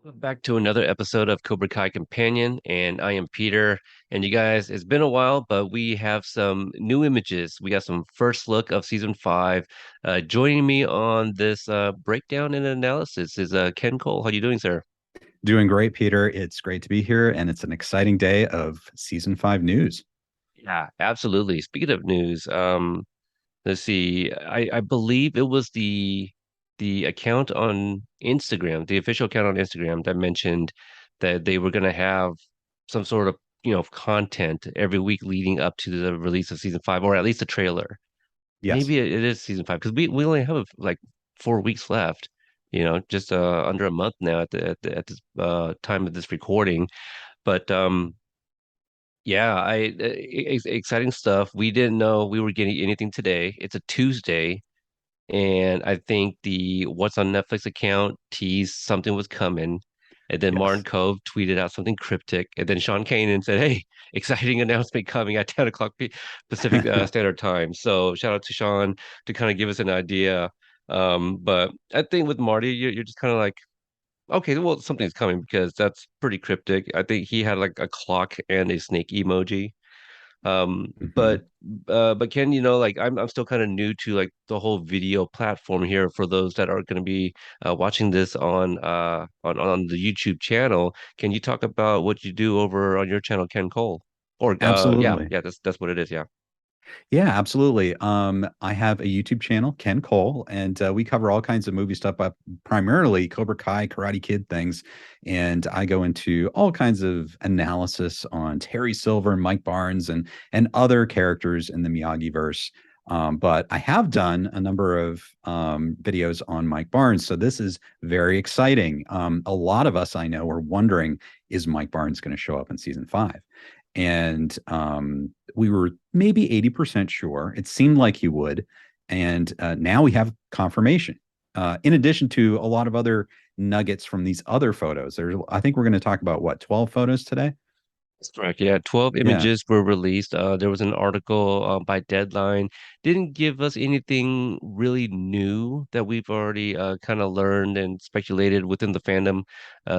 Back to another episode of Cobra Kai Companion, and I am Peter. And you guys, it's been a while, but we have some new images. We got some first look of season five. Joining me on this breakdown and analysis is Ken Cole. How you doing, sir? Doing great, Peter. It's great to be here, and it's an exciting day of season five news. Yeah, absolutely. Speaking of news, let's see. I believe it was the account on Instagram, the official account on Instagram that mentioned that they were going to have some sort of, content every week leading up to the release of season five, or at least a trailer. Yes. Maybe it is season five because we only have like 4 weeks left, just under a month now at this time of this recording. But yeah, exciting stuff. We didn't know we were getting anything today. It's a Tuesday. And I think the What's on Netflix account teased something was coming. And then Martin Yes. Cove tweeted out something cryptic. And then Sean Kanan said, "Hey, exciting announcement coming at 10 o'clock Pacific Standard Time." So shout out to Sean to kind of give us an idea. But I think with Marty, you're just kind of like, okay, well, something's coming because that's pretty cryptic. I think he had like a clock and a snake emoji. Um, Mhm. but but Ken, like I'm still kind of new to like the whole video platform here for those that are going to be watching this on the YouTube channel. Can you talk about what you do over on your channel, Ken Cole? Or yeah, Absolutely. yeah, that's what it is. Yeah. Yeah, absolutely. I have a YouTube channel, Ken Cole, and we cover all kinds of movie stuff, but primarily Cobra Kai, Karate Kid things. And I go into all kinds of analysis on Terry Silver and Mike Barnes and other characters in the Miyagi verse. But I have done a number of videos on Mike Barnes, so this is very exciting. A lot of us I know are wondering, is Mike Barnes going to show up in season five? And we were maybe 80% sure. It seemed like he would. And now we have confirmation. In addition to a lot of other nuggets from these other photos. I think we're going to talk about what, 12 photos today? That's correct. Yeah, 12 Yeah. images were released. There was an article by Deadline. Didn't give us anything really new that we've already kind of learned and speculated within the fandom.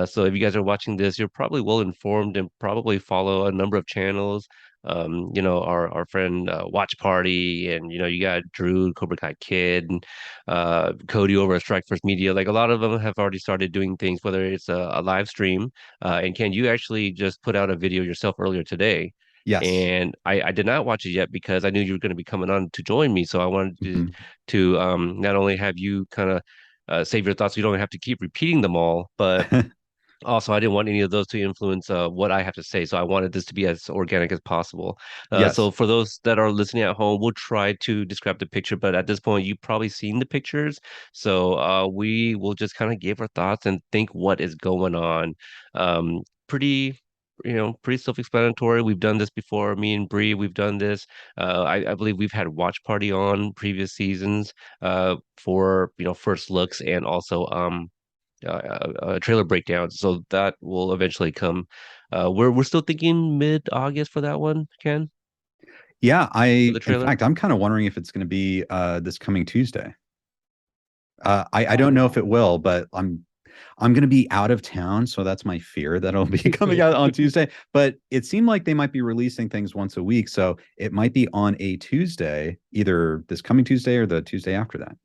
So if you guys are watching this, you're probably well informed and probably follow a number of channels. Our friend Watch Party, and you got Drew, Cobra Kai Kid, and Cody over at Strike First Media. Like a lot of them have already started doing things, whether it's a live stream and Ken, you actually just put out a video yourself earlier today, Yes. and I did not watch it yet because I knew you were going to be coming on to join me. So I wanted Mhm. to not only have you kind of save your thoughts, so you don't have to keep repeating them all, but also I didn't want any of those to influence what I have to say. So I wanted this to be as organic as possible. So Yes. for those that are listening at home, we'll try to describe the picture, but at this point, you've probably seen the pictures. So we will just kind of give our thoughts and think what is going on. Pretty. Pretty self-explanatory. We've done this before. Me and Bree, we've done this. I believe we've had Watch Party on previous seasons for first looks and also trailer breakdowns. So that will eventually come. We're still thinking mid-August for that one, Ken, Yeah, for the in trailer. fact, I'm kind of wondering if it's going to be this coming Tuesday. I don't know if Oh. it will, but I'm going to be out of town, so that's my fear that it'll be coming out on Tuesday. But it seemed like they might be releasing things once a week, so it might be on a Tuesday, either this coming Tuesday or the Tuesday after that.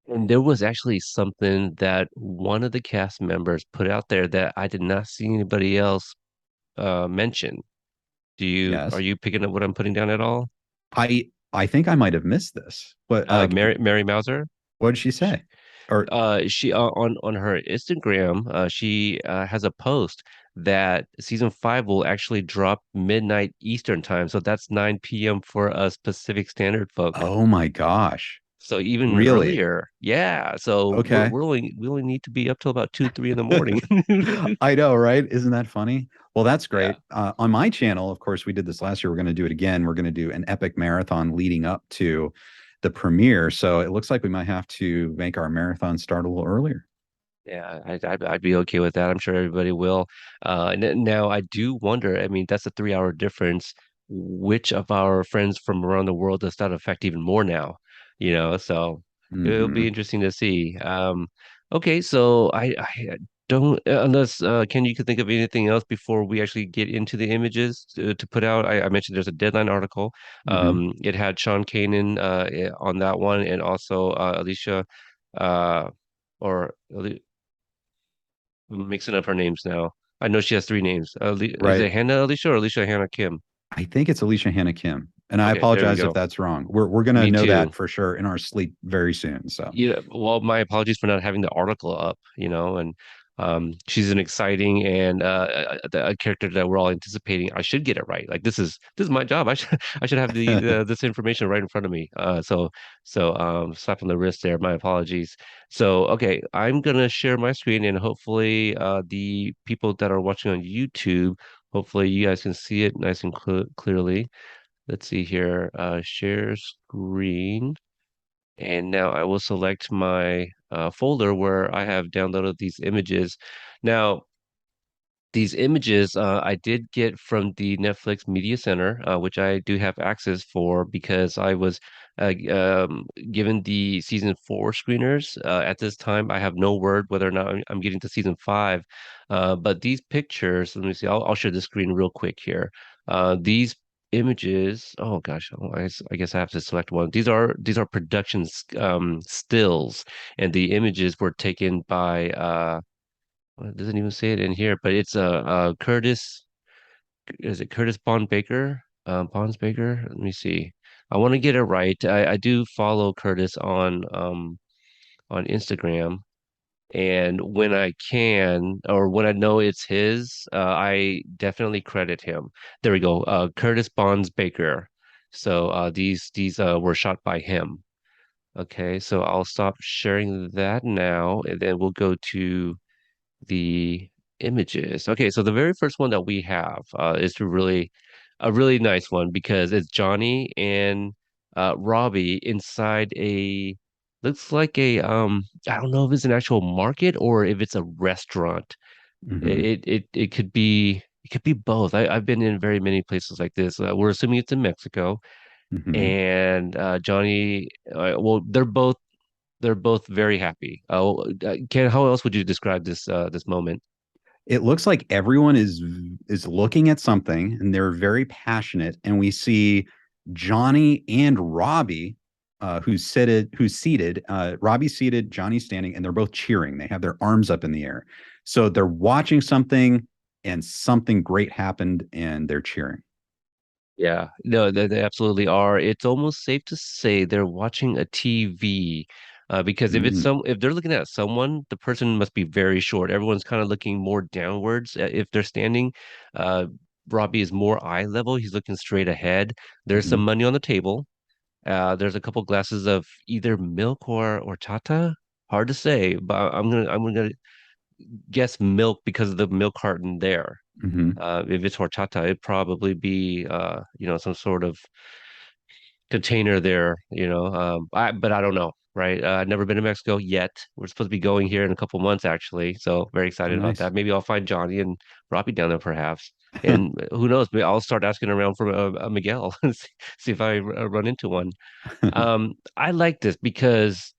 And there was actually something that one of the cast members put out there that I did not see anybody else mention. Are Yes, you picking up what I'm putting down at all? I think I might have missed this. Mary Mauser. What did she say? Or She on her Instagram, she has a post that season five will actually drop midnight Eastern time, so that's 9 p.m. for us Pacific Standard folk. oh my gosh, So even really? earlier, yeah. So Okay. we only need to be up till about 2, 3 in the morning. I know, right? Isn't that funny? Well, that's Yeah. great. On my channel, of course, we did this last year. We're going to do it again. We're going to do an epic marathon leading up to the premiere. So it looks like we might have to make our marathon start a little earlier. Yeah, I'd be okay with that. I'm sure everybody will. Now I do wonder, I mean, that's a 3 hour difference. Which of our friends from around the world does that affect even more now? So it'll be Hmm. interesting to see. Okay, so don't unless Ken, you could think of anything else before we actually get into the images to put out. I mentioned there's a deadline article. Hmm. It had Sean Kanan on that one, and also Alicia, uh, or I'm mixing up her names now. I know she has three names. Is Right. it Hannah Alicia or Alicia Hannah Kim? I think it's Alicia Hannah Kim. And I Okay, there we apologize if go. that's wrong. We're gonna Me know too. that for sure in our sleep very soon. So Yeah, well, my apologies for not having the article up, and she's an exciting and a character that we're all anticipating. I should get it right. Like this is my job. I should I should have this information right in front of me. So slap on the wrist there. My apologies. So okay, I'm gonna share my screen and hopefully the people that are watching on YouTube, hopefully you guys can see it nice and clearly. Let's see here. Share screen. And now I will select my folder where I have downloaded these images. Now, these images I did get from the Netflix Media Center, which I do have access for because I was given the season four screeners. At this time, I have no word whether or not I'm getting to season five. But these pictures, let me see, I'll share the screen real quick here. These images, oh gosh, I guess I have to select one. These are production stills, and the images were taken by well, it doesn't even say it in here, but it's Curtis. Is it Curtis Bond Baker? Bonds Baker. Let me see. I want to get it right. I do follow Curtis on Instagram, and when I can or when I know it's his, I definitely credit him. There we go. Curtis Bonds Baker. So these were shot by him. Okay, so I'll stop sharing that now, and then we'll go to the images. Okay, so the very first one that we have is a really nice one because it's Johnny and Robbie inside a looks like a I don't know if it's an actual market or if it's a restaurant. hmm It could be both. I've been in very many places like this. We're assuming it's in Mexico, hmm and Johnny. Well, they're both very happy. Ken, how else would you describe this moment? it looks like everyone is looking at something and they're very passionate. And we see Johnny and Robbie, who's seated. Robbie's seated, Johnny's standing, and they're both cheering. They have their arms up in the air. So they're watching something, and something great happened, and they're cheering. Yeah, no, they absolutely are. It's almost safe to say they're watching a TV, because Mm, if they're looking at someone, the person must be very short. Everyone's kind of looking more downwards. If they're standing, uh, Robbie is more eye level. He's looking straight ahead. There's some mhm, money on the table. There's a couple glasses of either milk or tata. Hard to say, but I'm gonna guess milk because of the milk carton there. mhm, If it's horchata, it'd probably be some sort of container there, but I don't know, right? I've never been to Mexico yet. We're supposed to be going here in a couple months actually, so very oh, excited about nice. that. Maybe I'll find Johnny and Robbie down there perhaps. And who knows, maybe I'll start asking around for a Miguel and see if I run into one. I like this because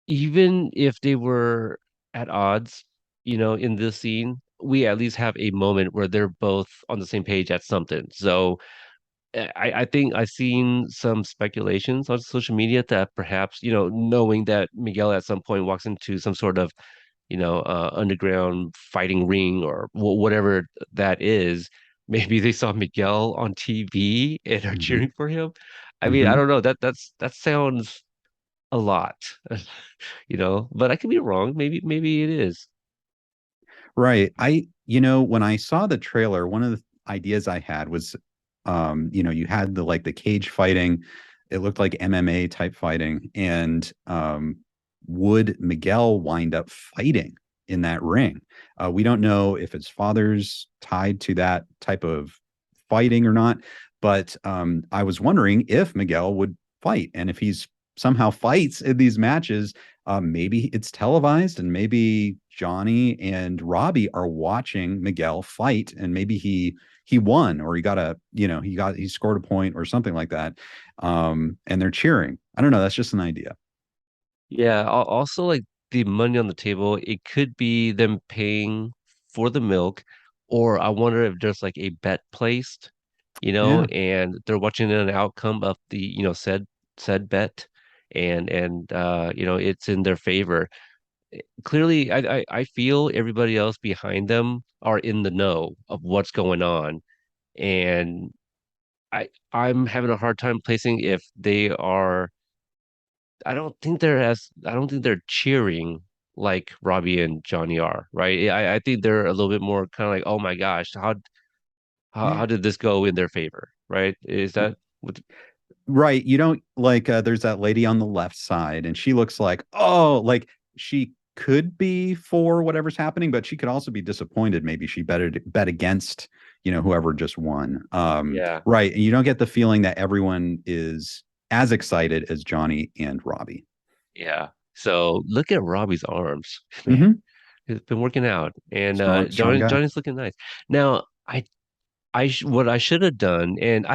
even if they were at odds, in this scene, we at least have a moment where they're both on the same page at something. So I think I've seen some speculations on social media that perhaps, knowing that Miguel at some point walks into some sort of, underground fighting ring or whatever that is, maybe they saw Miguel on TV and are Mhm, cheering for him. I mean, I mhm. don't know. That sounds a lot, but I could be wrong. Maybe it is. Right. When I saw the trailer, one of the ideas I had was, you had the cage fighting. It looked like MMA type fighting. And would Miguel wind up fighting in that ring? We don't know if his father's tied to that type of fighting or not. But I was wondering if Miguel would fight. And if he's somehow fights in these matches, maybe it's televised and maybe Johnny and Robbie are watching Miguel fight and maybe he won or he scored a point or something like that. And they're cheering. I don't know. That's just an idea. Yeah. Also, like, the money on the table, it could be them paying for the milk, or I wonder if there's like a bet placed, Yeah. and they're watching an outcome of the, said bet, and it's in their favor. Clearly, I feel everybody else behind them are in the know of what's going on, and I'm having a hard time placing if they are. I don't think they're cheering like Robbie and Johnny are, right? I think they're a little bit more kind of like, oh my gosh, how did this go in their favor, right? Is that what? Right. You don't like there's that lady on the left side and she looks like, oh, like she could be for whatever's happening, but she could also be disappointed. Maybe she bet against, whoever just won. Yeah, Right. And you don't get the feeling that everyone is as excited as Johnny and Robbie. yeah. So look at Robbie's arms, man. Hmm. He's been working out, and Strong guy. Johnny's looking nice. Now, what I should have done, and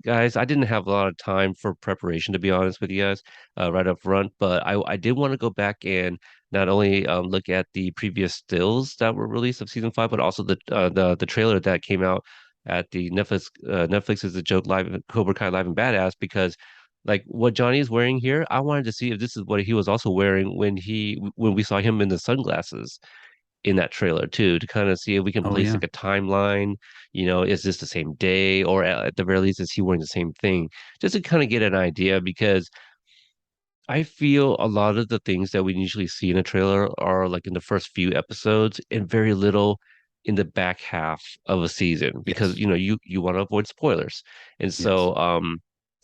guys, I didn't have a lot of time for preparation to be honest with you guys, right up front. But I did want to go back and not only look at the previous stills that were released of season 5, but also the trailer that came out at the Netflix is a joke live Cobra Kai Live and Badass, because like what Johnny is wearing here, I wanted to see if this is what he was also wearing when we saw him in the sunglasses in that trailer too, to kind of see if we can Oh place yeah. like a timeline. Is this the same day, or at the very least, is he wearing the same thing? Just to kind of get an idea, because I feel a lot of the things that we usually see in a trailer are like in the first few episodes and very little in the back half of a season, because Yes. you want to avoid spoilers. And Yes. so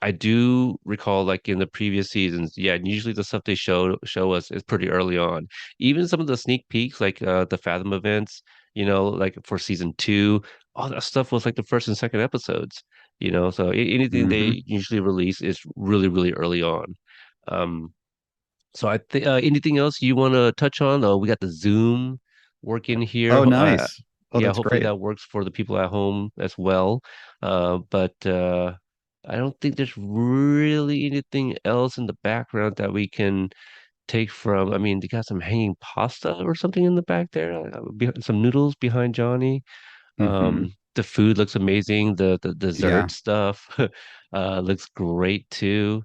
I do recall like in the previous seasons, yeah, usually the stuff they show us is pretty early on. Even some of the sneak peeks like the Fathom events, like for season 2, all that stuff was like the first and second episodes, so anything Hmm. they usually release is really really early on. Um, so I think anything else you want to touch on? We got the Zoom working here. Oh, nice. Oh, Yeah, that's hopefully great. that works for the people at home as well. But I don't think there's really anything else in the background that we can take from. I mean, they got some hanging pasta or something in the back there, some noodles behind Johnny. Hmm. The food looks amazing. The Yeah. dessert stuff looks great too.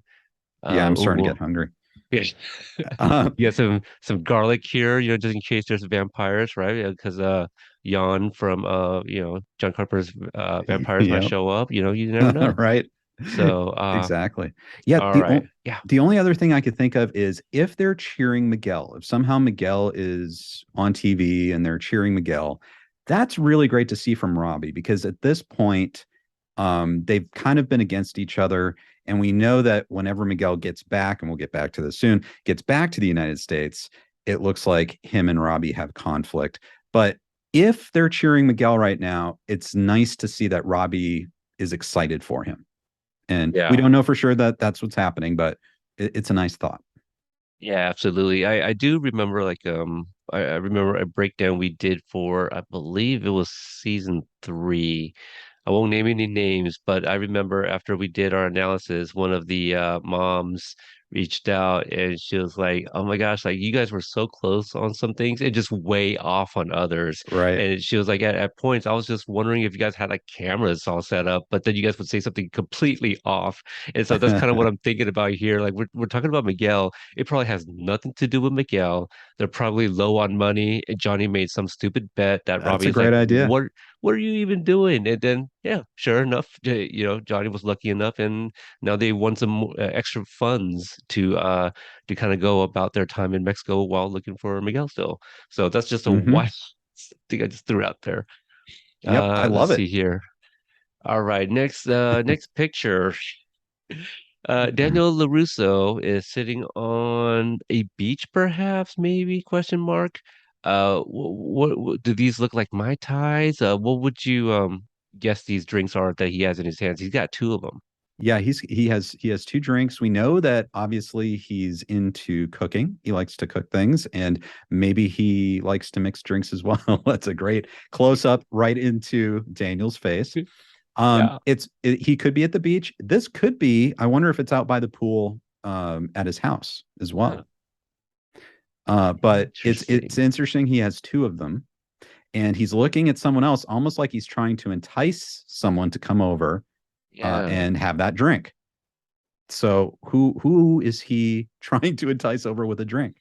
Yeah. I'm starting to Well, get hungry. yeah. Uh, You got some garlic here, just in case there's vampires, right? Because Jan from John Carpenter's vampires might yep. show up. You never know. Right. So Exactly. Yeah. all right, yeah, The only other thing I could think of is if they're cheering Miguel, if somehow Miguel is on TV and they're cheering Miguel, that's really great to see from Robbie because at this point, they've kind of been against each other. And we know that whenever Miguel gets back, and we'll get back to this soon, gets back to the United States, it looks like him and Robbie have conflict. But if they're cheering Miguel right now, it's nice to see that Robbie is excited for him. And we yeah. don't know for sure that that's what's happening, but it's a nice thought. Yeah, absolutely. I do remember like I remember a breakdown we did for, I believe it was season 3. I won't name any names, but I remember after we did our analysis, one of the moms reached out and she was like, "Oh my gosh, like you guys were so close on some things and just way off on others." Right. And she was like, at points, I was just wondering if you guys had like cameras all set up, but then you guys would say something completely off. And so that's kind of what I'm thinking about here. Like we're talking about Miguel. It probably has nothing to do with Miguel. They're probably low on money. And Johnny made some stupid bet that That's Robbie a is like, great idea. what are you even doing? And then, yeah, sure enough, Johnny was lucky enough, and now they won some extra funds to kind of go about their time in Mexico while looking for Miguel still. So that's just a Hmm. wild thing I just threw out there. Yep. I Let's love it. see here. All right, next picture. Daniel LaRusso is sitting on a beach, perhaps, maybe, question mark. What do these look like Mai Tais? What would you guess these drinks are that he has in his hands? He's got two of them. Yeah, he has two drinks. We know that obviously he's into cooking. He likes to cook things and maybe he likes to mix drinks as well. That's a great close up right into Daniel's face. Yeah. He could be at the beach. This could be, I wonder if it's out by the pool at his house as Huh. well. But it's Interesting. interesting. He has two of them, and he's looking at someone else, almost like he's trying to entice someone to come over Yeah. and have that drink. So who is he trying to entice over with a drink?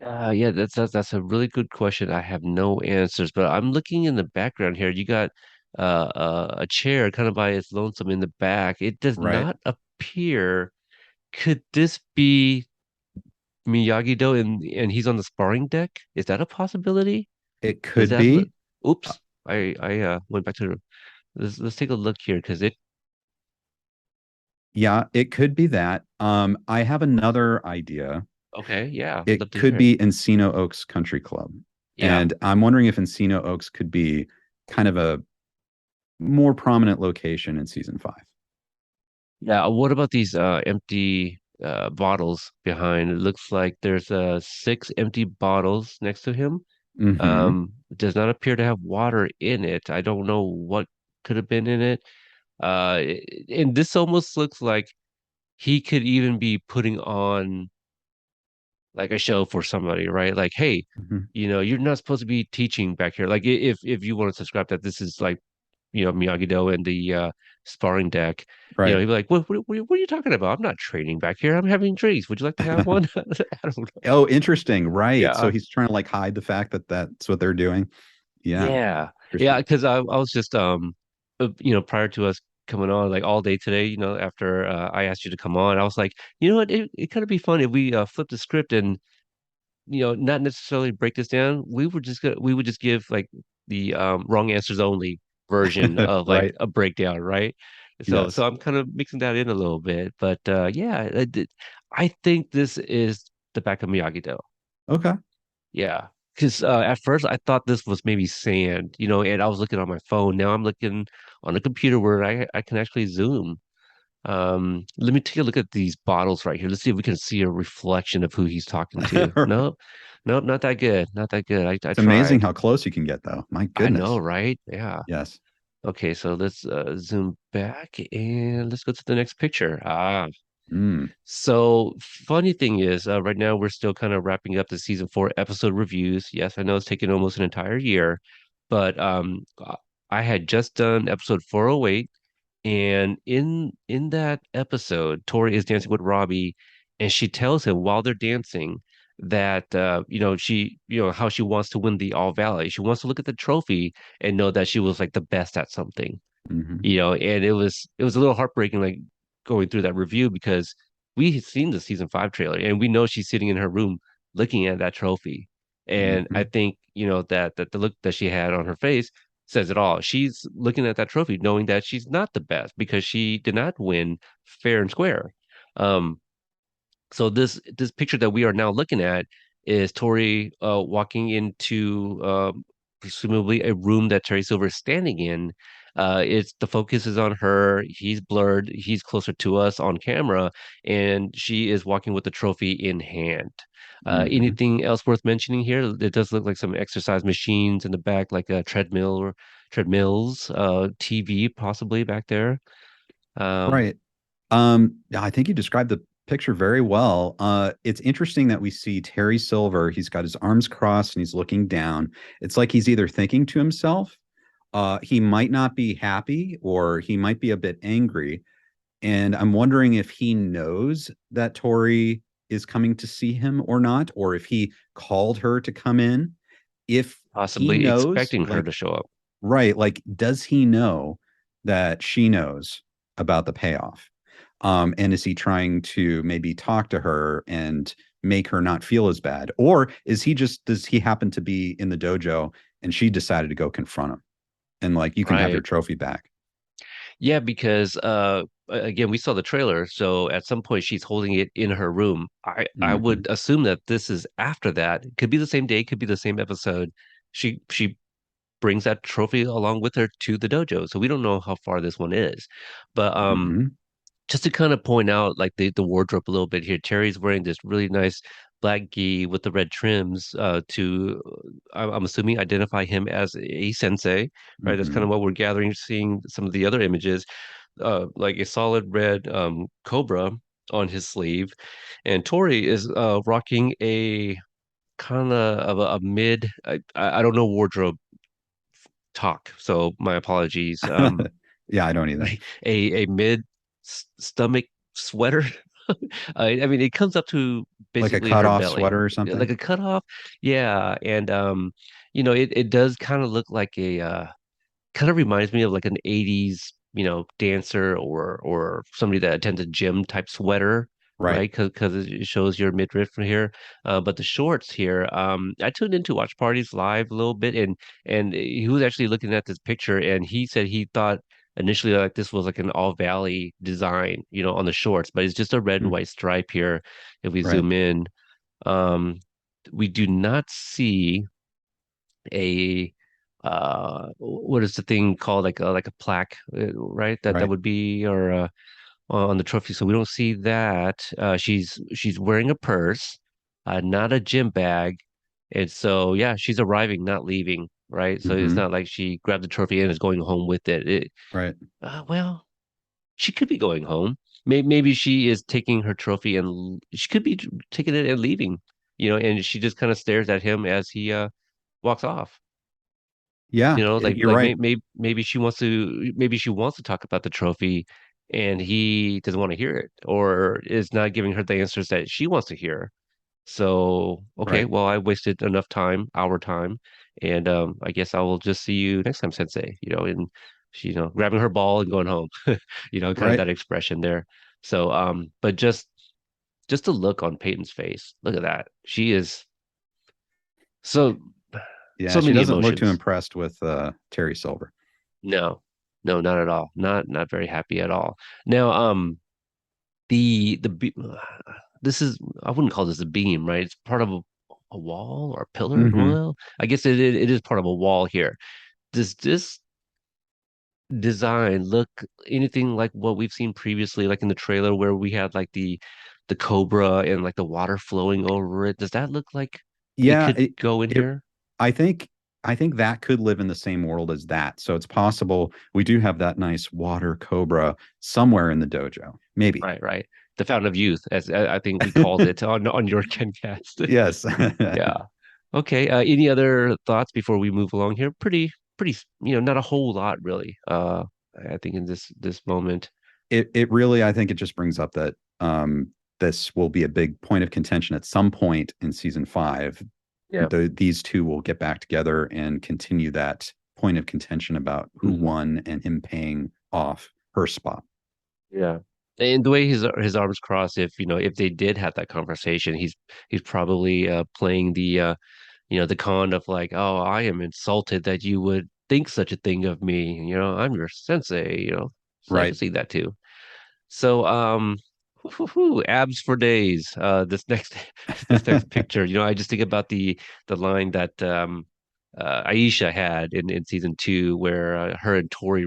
Yeah, that's a really good question. I have no answers, but I'm looking in the background here. You got a chair kind of by its lonesome in the back. It does Right. not appear. Could this be Miyagi-Do and he's on the sparring deck? Is that a possibility? It Does could that look? be. Uh, Oops, I went back to let's take a look here because it. yeah, it could be that. I have another idea. Okay, yeah, It love to could hear it. be Encino Oaks Country Club. Yeah. And I'm wondering if Encino Oaks could be kind of a more prominent location in season five. Yeah, what about these empty bottles behind? It looks like there's six empty bottles next to him. Mm-hmm. It does not appear to have water in it. I don't know what could have been in it. And this almost looks like he could even be putting on like a show for somebody, right? Like, hey, Mm-hmm. you're not supposed to be teaching back here. Like, if you want to subscribe that this is like Miyagi-Do and the sparring deck. Right. He'd be like, what are you talking about? I'm not training back here. I'm having drinks. Would you like to have one? I don't know. Oh, interesting. Right. So Yeah. he's trying to like hide the fact that that's what they're doing. Yeah. Yeah. Yeah. Interesting. Because I was just, prior to us coming on, like all day today, after I asked you to come on, I was like, you know what? It could be fun if we flip the script and not necessarily break this down. We would just give like the wrong answers only version of like Right. a breakdown, right? So Yes. I'm kind of mixing that in a little bit, but yeah, I think this is the back of Miyagi-Do. Okay. Yeah, because at first I thought this was maybe sand, and I was looking on my phone. Now I'm looking on a computer where I can actually zoom. Let me take a look at these bottles right here. Let's see if we can see a reflection of who he's talking to. Nope, nope, not that good. Not that good. I It's amazing tried. how close you can get, though. My I know, goodness. right? Yeah. Yes. Okay, so let's zoom back and let's go to the next picture. Mm. So funny thing is, right now we're still kind of wrapping up the season four episode reviews. Yes, I know it's taken almost an entire year, but I had just done episode 408, and in that episode, Tori is dancing with Robbie, and she tells him while they're dancing that how she wants to win the All Valley. She wants to look at the trophy and know that she was like the best at something, Hmm. and it was a little heartbreaking like going through that review because we had seen the season five trailer and we know she's sitting in her room looking at that trophy. And I Hmm. think, that the look that she had on her face says it all. She's looking at that trophy knowing that she's not the best because she did not win fair and square. Um, so this picture that we are now looking at is Tori walking into presumably a room that Terry Silver is standing in. It's the focus is on her. He's blurred. He's closer to us on camera, and she is walking with the trophy in hand. Hmm. Anything else worth mentioning here? It does look like some exercise machines in the back, like a treadmill or treadmills, TV possibly back there. Um, Right. Yeah, I think you described the picture very well. It's interesting that we see Terry Silver. He's got his arms crossed and he's looking down. It's like he's either thinking to himself, he might not be happy or he might be a bit angry. And I'm wondering if he knows that Tori is coming to see him or not, or if he called her to come in. If he Possibly knows, expecting her like, to show up. right, like, does he know that she knows about the payoff? And is he trying to maybe talk to her and make her not feel as bad? Or does he happen to be in the dojo and she decided to go confront him and, like, you can have your Right. trophy back? Yeah, because again, we saw the trailer, so at some point she's holding it in her room. I Hmm. would assume that this is after that. It could be the same day, could be the same episode. She brings that trophy along with her to the dojo. So we don't know how far this one is. But Hmm. just to kind of point out like the wardrobe a little bit here, Terry's wearing this really nice black gi with the red trims to I'm assuming identify him as a sensei, right? That's kind of Hmm. what we're gathering, seeing some of the other images, like a solid red Cobra on his sleeve, and Tori is rocking a kind of a mid. I don't know wardrobe talk, so my apologies. Yeah, I don't either. A mid stomach sweater. I mean, it comes up to Like a basically her cutoff belly, sweater or like something. a cutoff. Yeah, and it does kind of look like a kind of reminds me of like an 80s, dancer or somebody that attends a gym type sweater, Right. right? Because it shows your midriff from here. But the shorts here, I tuned into Watch Parties live a little bit, and he was actually looking at this picture, and he said he thought initially like this was like an all valley design, on the shorts, but it's just a red and Mm, white stripe here. If we right. zoom in, um, we do not see a what is the thing called, like a plaque, right, that Right. would be, or on the trophy, so we don't see that. She's wearing a purse, not a gym bag, and so yeah, she's arriving, not leaving, right? So it's Hmm. not like she grabbed the trophy and is going home with it. Right. Well, she could be going home. Maybe she is taking her trophy and she could be taking it and leaving, and she just kind of stares at him as he walks off. Yeah, Like you're right. maybe she wants to talk about the trophy and he doesn't want to hear it, or is not giving her the answers that she wants to hear. So, okay, Right. well, I wasted enough time, our time, and I guess I will just see you next time, Sensei, and she, grabbing her ball and going home, kind of Right. that expression there. So, but just the look on Peyton's face. Look at that. She is so Yeah, so she many doesn't look too emotions. impressed with Terry Silver. No, no, not at all. Not very happy at all. Now, this is, I wouldn't call this a beam, right? It's part of a wall or a pillar. Hmm. Well, I guess it is part of a wall here. Does this design look anything like what we've seen previously, like in the trailer where we had like the Cobra and like the water flowing over it? Does that look like it Yeah, could go in it here? I think I think that could live in the same world as that. So it's possible we do have that nice water cobra somewhere in the dojo. Maybe. Right, right. The Fountain of Youth, as I think we called it on your Kencast. Yes. Yeah. Okay. Any other thoughts before we move along here? Pretty, not a whole lot really. I think in this moment. It really, I think it just brings up that this will be a big point of contention at some point in season five. Yeah. These two will get back together and continue that point of contention about who Hmm. won and him paying off her spot. Yeah. And the way his arms crossed, if they did have that conversation, he's probably playing the con of like, oh, I am insulted that you would think such a thing of me. I'm your sensei. So I can Right. see that too. So, abs for days. This next this next picture, I just think about the line that Aisha had in season two, where her and Tori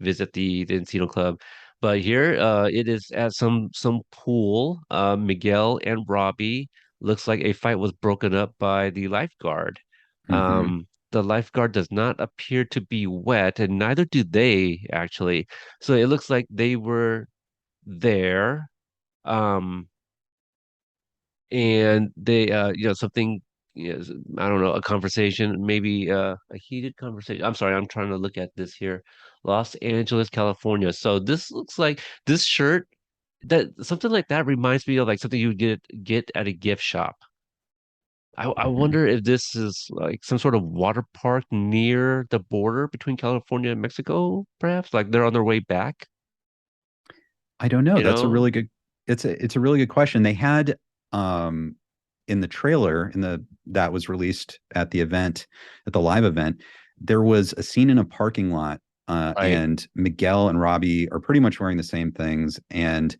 visit the Encino Club. But here, it is at some pool. Miguel and Robbie, looks like a fight was broken up by the lifeguard. Hmm. The lifeguard does not appear to be wet, and neither do they actually. So it looks like they were there, um and they something, I don't know, a conversation, maybe a heated conversation. I'm sorry, I'm trying to look at this here. Los Angeles, California. So this looks like this shirt, that something like that reminds me of like something you would get at a gift shop. I Hmm. wonder if this is like some sort of water park near the border between California and Mexico, perhaps like they're on their way back, I don't know. you That's a know really good it's a really good question. They had um in the trailer in the that was released at the event, at the live event, there was a scene in a parking lot, right, and Miguel and Robbie are pretty much wearing the same things, and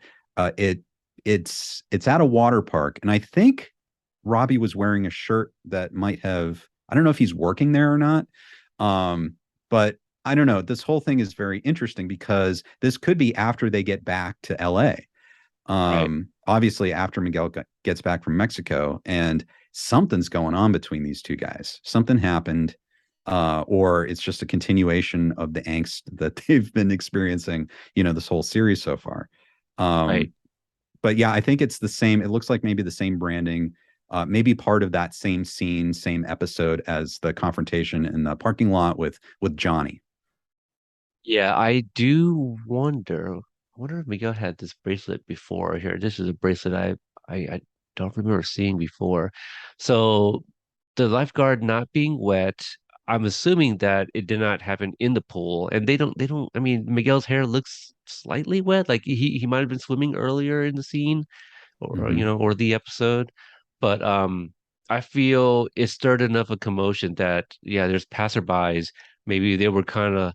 it's at a water park, and I think Robbie was wearing a shirt that might have, I don't know if he's working there or not. But I don't know. This whole thing is very interesting because this could be after they get back to LA. right, Obviously, after Miguel gets back from Mexico, and something's going on between these two guys. Something happened, or it's just a continuation of the angst that they've been experiencing, this whole series so far. right. Um, but yeah, I think it's the same. It looks like maybe the same branding. maybe part of that same scene, same episode as the confrontation in the parking lot with Johnny. Yeah, I do wonder. I wonder if Miguel had this bracelet before here. This is a bracelet I don't remember seeing before. So the lifeguard not being wet, I'm assuming that it did not happen in the pool. And they don't I mean Miguel's hair looks slightly wet. Like he might have been swimming earlier in the scene or Hmm. or the episode. But I feel it stirred enough a commotion that yeah, there's passerbys. Maybe they were kind of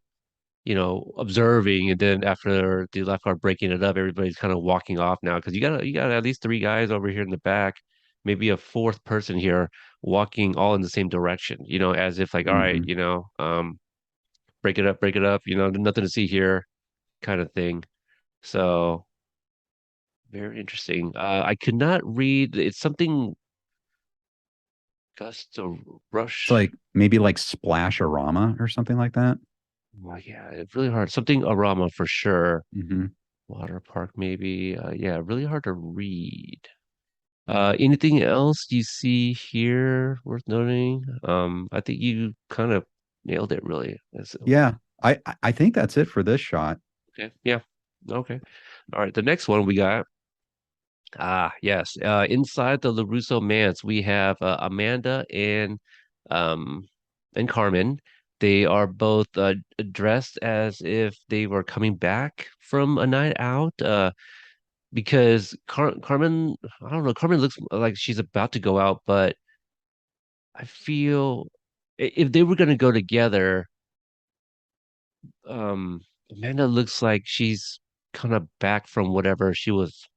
observing, and then after the lifeguard breaking it up, everybody's kind of walking off now because you got at least three guys over here in the back, maybe a fourth person here walking all in the same direction, as if like, all right, Hmm. break it up, nothing to see here, kind of thing. So very interesting. I could not read. It's something gust or It's rush. like maybe like Splash-A-Rama or something like that. Well, yeah, it's really hard. Something arama for sure. Hmm. Water park maybe. Yeah, really hard to read. Anything else you see here worth noting? I think you kind of nailed it really. Yeah, I think that's it for this shot. Okay. Yeah. Okay. All right. The next one we got. Yes. Inside the LaRusso Manse, we have Amanda um and Carmen. They are both dressed as if they were coming back from a night out. Because Carmen, I don't know, Carmen looks like she's about to go out, but I feel if they were going to go together, Amanda looks like she's kind of back from whatever she was,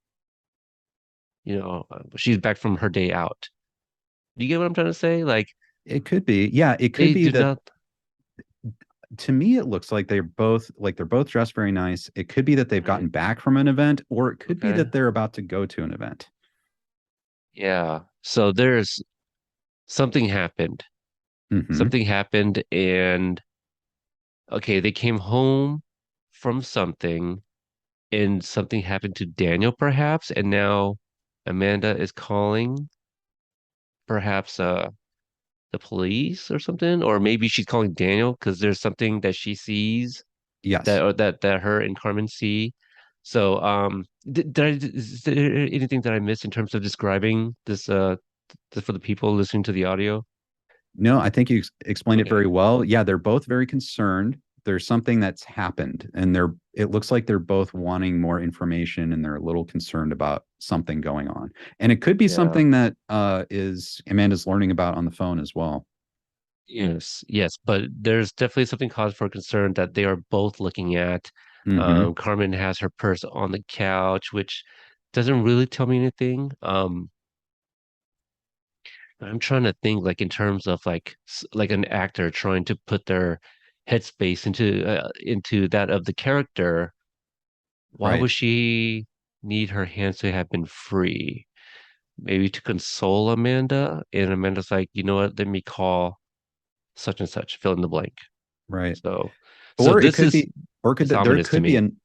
she's back from her day out. Do you get what I'm trying to say? Like It could be. Yeah, it could they be do that. not. To me it looks like they're both dressed very nice. It could be that they've Right. gotten back from an event, or it could be Okay. that they're about to go to an event. Yeah. So there's something happened. Hmm. Something happened, and okay, they came home from something and something happened to Daniel, perhaps, and now Amanda is calling, perhaps, the police or something, or maybe she's calling Daniel because there's something that she sees Yes. that her and Carmen see. So, is there anything that I missed in terms of describing this, for the people listening to the audio? No, I think you explained it Okay. very well. Yeah, they're both very concerned. There's something that's happened, and it looks like they're both wanting more information, and they're a little concerned about something going on. And it could be Yeah. something that is Amanda's learning about on the phone as well. Yes, yes, but there's definitely something cause for concern that they are both looking at. Hmm. Carmen has her purse on the couch, which doesn't really tell me anything. I'm trying to think like in terms of like an actor trying to put their headspace into that of the character. Why Right. would she need her hands to have been free? Maybe to console Amanda, and Amanda's like, you know what? Let me call such and such, fill in the blank. Right. So, so Or it this could is be, or could it's there ominous to could be me. an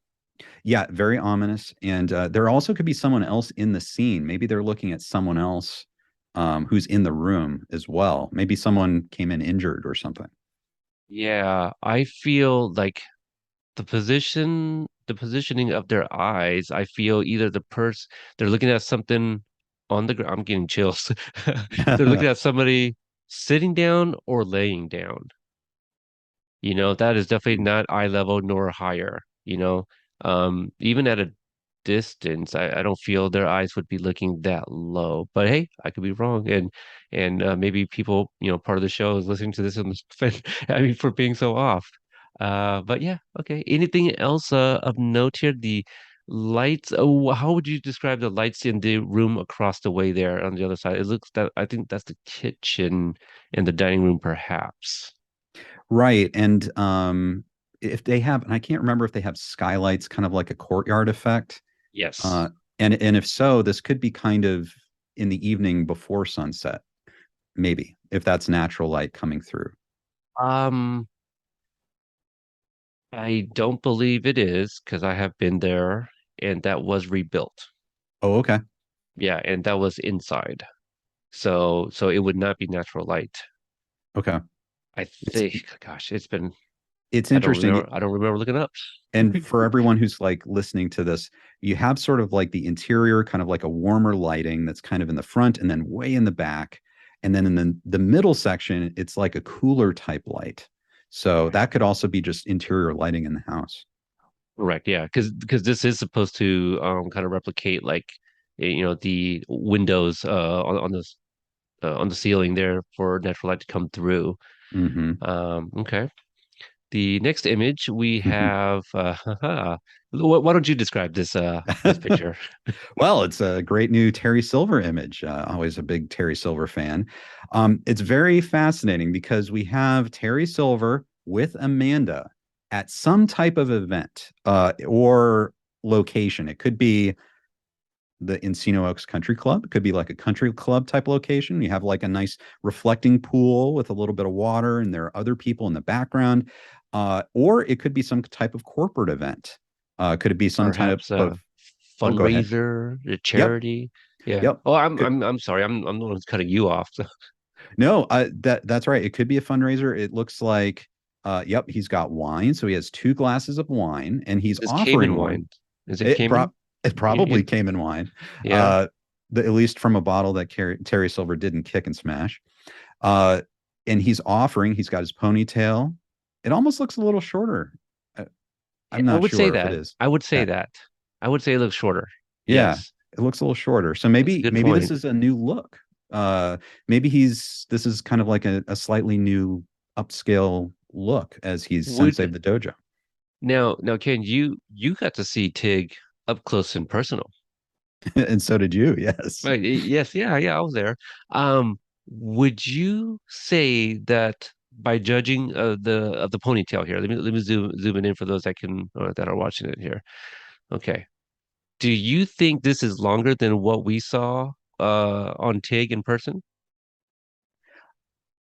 yeah, very ominous. And there also could be someone else in the scene. Maybe they're looking at someone else who's in the room as well. Maybe someone came in injured or something. Yeah, I feel like the positioning of their eyes, I feel either they're looking at something on the ground. I'm getting chills. They're looking at somebody sitting down or laying down. That is definitely not eye level nor higher, even at a distance, I don't feel their eyes would be looking that low. But hey, I could be wrong. And maybe people, part of the show is listening to this and I mean for being so off. But yeah, okay. Anything else of note here? The lights, how would you describe the lights in the room across the way there on the other side? It looks that I think that's the kitchen and the dining room, perhaps. Right. And if they have, and I can't remember if they have skylights, kind of like a courtyard effect. Yes. Uh, and if so, this could be kind of in the evening before sunset, maybe, if that's natural light coming through. Um, I don't believe it is because I have been there and that was rebuilt. Oh, okay. Yeah, and that was inside. So it would not be natural light. Okay. I It's think, gosh, it's been, it's I don't interesting. remember. I don't remember looking up. And for everyone who's like listening to this, you have sort of like the interior, kind of like a warmer lighting that's kind of in the front and then way in the back. And then in the middle section, it's like a cooler type light. So Okay. that could also be just interior lighting in the house. Correct. Yeah. Because this is supposed to kind of replicate like the windows on the ceiling there for natural light to come through. Hmm. Okay. The next image we have why don't you describe this picture? Well, it's a great new Terry Silver image. Always a big Terry Silver fan. It's very fascinating because we have Terry Silver with Amanda at some type of event or location. It could be the Encino Oaks Country Club. It could be like a country club type location. You have like a nice reflecting pool with a little bit of water, and there are other people in the background. Or it could be some type of corporate event. Could it be some type Perhaps of, a oh, go ahead. fundraiser, a Yep. charity. Yeah. Yep. Oh, I'm Could, I'm I'm sorry. I'm the one who's cutting you off. So no, that's right. It could be a fundraiser. It looks like, yep, he's got wine. So he has two glasses of wine and he's this offering Cayman one. wine. Is it It, pro- Cayman? it It, probably came in wine, yeah. uh, at least from a bottle that Terry Silver didn't kick and smash. Uh, and he's offering, he's got his ponytail. It almost looks a little shorter. I, I'm I not would say sure if it that. is. I would say Uh, that. I would say it looks shorter. yeah, Yes. it looks a little shorter. So That's a good maybe this point. is a new look. Maybe this is kind of like a slightly new upscale look as he's sensei Would of the dojo. now Ken, you got to see Tig up close and personal. And so did you. Yes. Right. Yes, yeah, I was there. Would you say that by judging the ponytail here, let me zoom it in for those that are watching it here. Okay. Do you think this is longer than what we saw on Tig in person?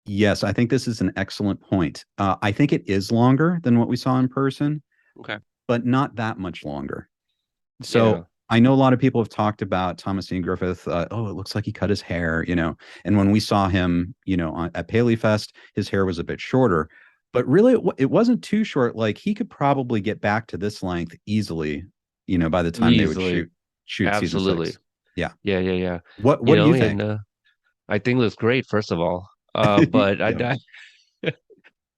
Yes, I think this is an excellent point. I think it is longer than what we saw in person, Okay. but not that much longer. Yeah. So I know a lot of people have talked about Thomas Ian Griffith. Oh, it looks like he cut his hair, you know. And when we saw him, at Paley Fest, his hair was a bit shorter. But really, it wasn't too short. Like he could probably get back to this length easily, by the time they would Easily. shoot season Absolutely. six. Yeah. Yeah. What do you And think? I think it looks great, first of all. But Yeah.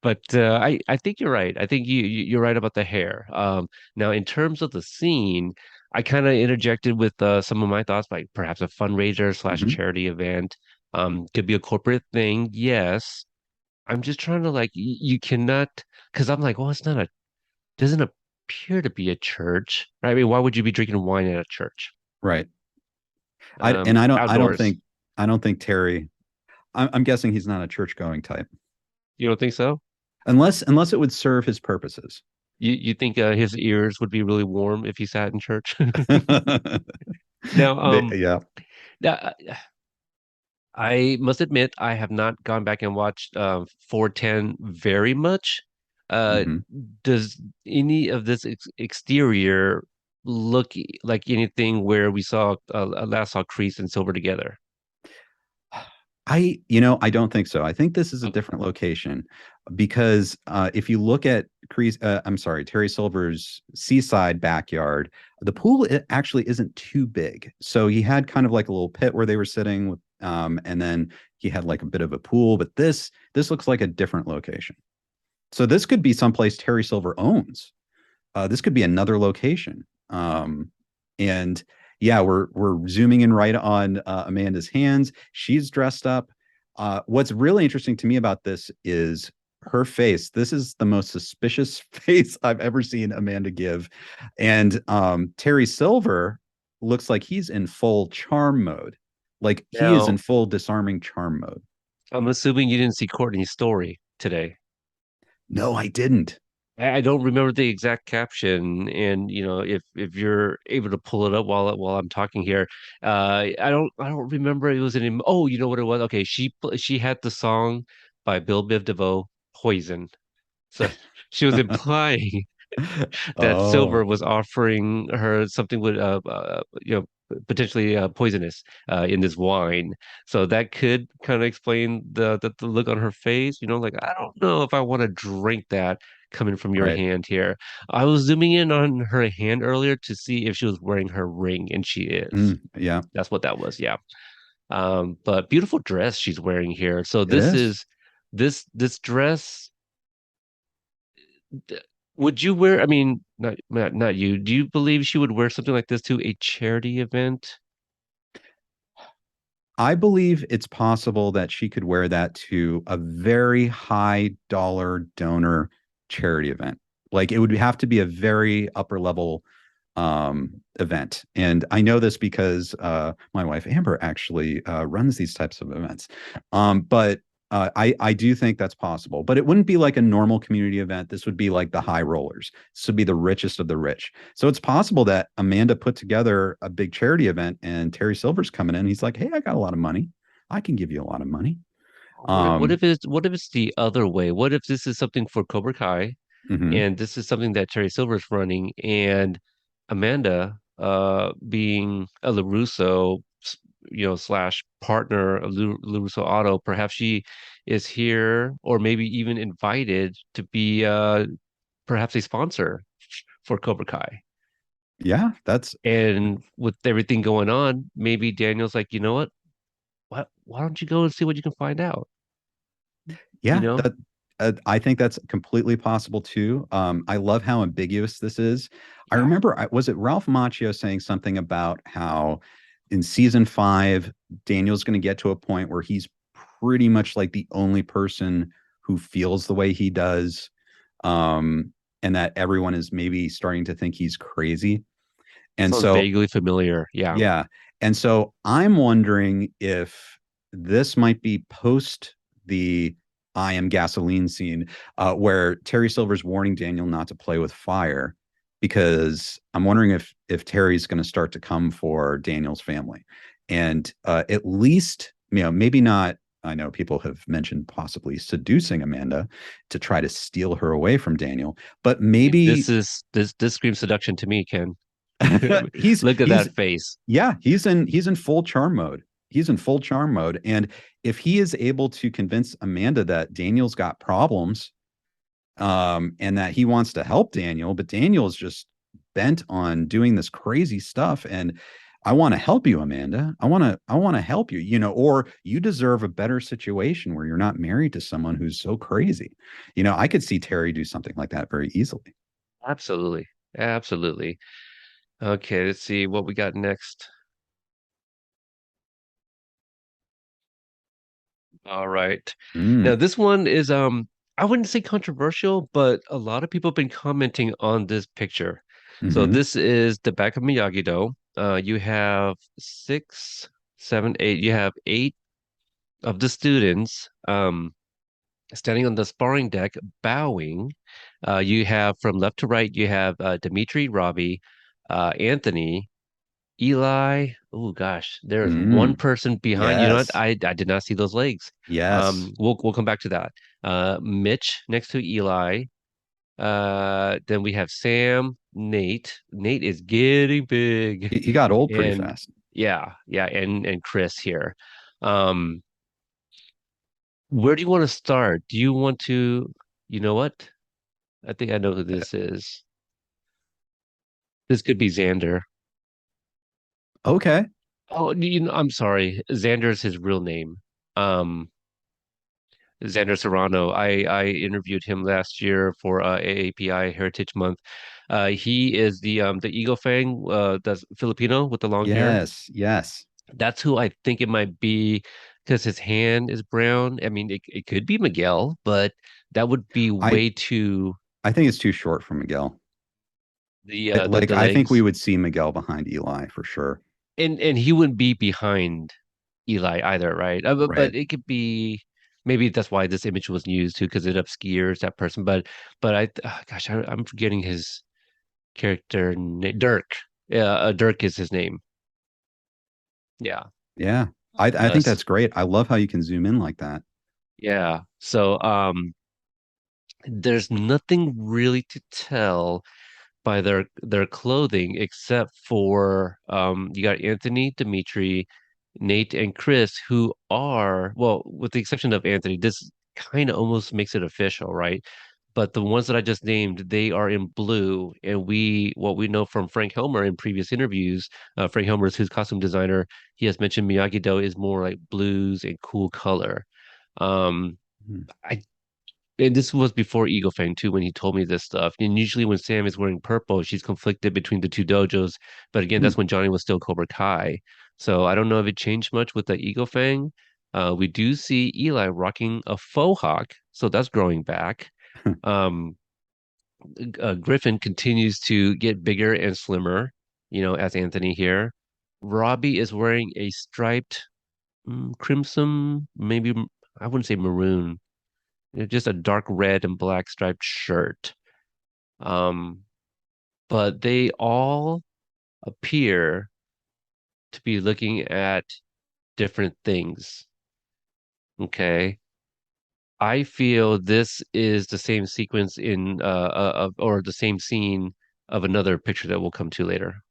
I think you're right. I think you're right about the hair. Now in terms of the scene, I kind of interjected with some of my thoughts, like perhaps a fundraiser slash Mhm. charity event. Could be a corporate thing. Yes. I'm just trying to like you cannot because I'm like, oh, it's not a doesn't appear to be a church, right? I mean, why would you be drinking wine at a church? Right. I Outdoors. don't think Terry. I'm guessing he's not a church going type, You don't think so? unless it would serve his purposes. You think his ears would be really warm if he sat in church? Now, Yeah. now, I must admit I have not gone back and watched 410 very much. Uh, Hmm. does any of this exterior look like anything where we saw last saw Kreese and Silver together? I don't think so. I think this is a Okay. different location because if you look at I'm sorry, Terry Silver's seaside backyard, the pool actually isn't too big. So he had kind of like a little pit where they were sitting with, and then he had like a bit of a pool. But this looks like a different location. So this could be someplace Terry Silver owns. This could be another location. And yeah, we're zooming in right on Amanda's hands. She's dressed up. What's really interesting to me about this is her face. This is the most suspicious face I've ever seen Amanda give. And Terry Silver looks like he's in full charm mode. Like he is in Now, full disarming charm mode. I'm assuming you didn't see Courtney's story today. No, I didn't. I don't remember the exact caption, and if you're able to pull it up while I'm talking here, I don't remember it was an. Oh, you know what it was? Okay, she had the song by Bill Biv DeVoe, Poison. So she was implying that Silver Oh. was offering her something with potentially poisonous in this wine. So that could kind of explain the look on her face. Like I don't know if I want to drink that coming from your Right. hand here. I was zooming in on her hand earlier to see if she was wearing her ring, and she is. Yeah, That's what that was. Yeah. But beautiful dress she's wearing here. So it this is. is this dress. d- Would you wear? I mean, not you. Do you believe she would wear something like this to a charity event? I believe it's possible that she could wear that to a very high dollar donor charity event. Like it would have to be a very upper level event. And I know this because my wife Amber actually runs these types of events. But I do think that's possible. But it wouldn't be like a normal community event. This would be like the high rollers. This would be the richest of the rich. So it's possible that Amanda put together a big charity event and Terry Silver's coming in. He's like, "Hey, I got a lot of money. I can give you a lot of money." What if Um, it's the other way? What if this is something for Cobra Kai mhm. and this is something that Terry Silver's running and Amanda being a LaRusso slash partner of LaRusso Auto, perhaps she is here or maybe even invited to be perhaps a sponsor for Cobra Kai. Yeah, that's And with everything going on, maybe Daniel's like, you know what? Why don't you go and see what you can find out? You Yeah, know? that I think that's completely possible too. I love how ambiguous this is. I Yeah. remember, was it Ralph Macchio saying something about how in season 5, Daniel's going to get to a point where he's pretty much like the only person who feels the way he does, and that everyone is maybe starting to think he's crazy. That And sounds so vaguely familiar. Yeah. yeah. And so I'm wondering if this might be post the I am gasoline scene, where Terry Silver's warning Daniel not to play with fire, because I'm wondering if Terry's going to start to come for Daniel's family. And at least, maybe not. I know people have mentioned possibly seducing Amanda to try to steal her away from Daniel, but maybe This screams seduction to me, Ken. he's Look at he's that face. yeah, he's in full charm mode. He's in full charm mode. And if he is able to convince Amanda that Daniel's got problems, and that he wants to help Daniel, but Daniel is just bent on doing this crazy stuff. And I want to help you, Amanda. I want to help you, or you deserve a better situation where you're not married to someone who's so crazy. I could see Terry do something like that very easily. Absolutely. Absolutely. Okay, let's see what we got next. All right. Now Mm, this one is I wouldn't say controversial, but a lot of people have been commenting on this picture. So hmm. this is the back of Miyagi-Do. You have six, seven, eight. You have eight of the students standing on the sparring deck, bowing. You have from left to right, you have Dimitri, Robbie, Anthony, Eli. Oh gosh, there's one Mm, person behind. You know what? yes. I did not see those legs. Yes. We'll come back to that. Mitch next to Eli. Then we have Sam, Nate. Nate is getting big, He got old pretty and fast. yeah, and Chris here. Um, where do you want to start? Do you want to? You know what? I think I know who this is. This could be Xander. Okay. Oh, I'm sorry. Xander is his real name. Um, Xander Serrano. I interviewed him last year for AAPI Heritage Month. He is the Eagle Fang, that's Filipino with the long hair. Yes. Yes. That's who I think it might be because his hand is brown. I mean, it could be Miguel, but that would be I way too I think it's too short for Miguel. Like the I think we legs, would see Miguel behind Eli for sure. and he wouldn't be behind Eli either, right? But Right. it could be maybe that's why this image was used too, because it obscures that person. But gosh, I'm forgetting his character Dirk. Yeah, Dirk is his name. Yeah. Yeah. I think S that's great. I love how you can zoom in like that. yeah. So there's nothing really to tell, by their clothing, except for you got Anthony, Dimitri, Nate, and Chris, who are, well, with the exception of Anthony, this kind of almost makes it official, right? But the ones that I just named, they are in blue, and what we know from Frank Helmer in previous interviews, Frank Helmer is his costume designer. He has mentioned Miyagi-Do is more like blues and cool color. Um, Hmm. I and this was before Eagle Fang too, when he told me this stuff. And usually when Sam is wearing purple, she's conflicted between the two dojos. But again, Hmm. that's when Johnny was still Cobra Kai. So I don't know if it changed much with the Eagle Fang. We do see Eli rocking a faux hawk, so that's growing back. Um, Griffin continues to get bigger and slimmer, as Anthony here. Robbie is wearing a striped crimson, maybe I wouldn't say maroon, just a dark red and black striped shirt. Um, but they all appear to be looking at different things. Okay. I feel this is the same sequence or the same scene of another picture that we'll come to later.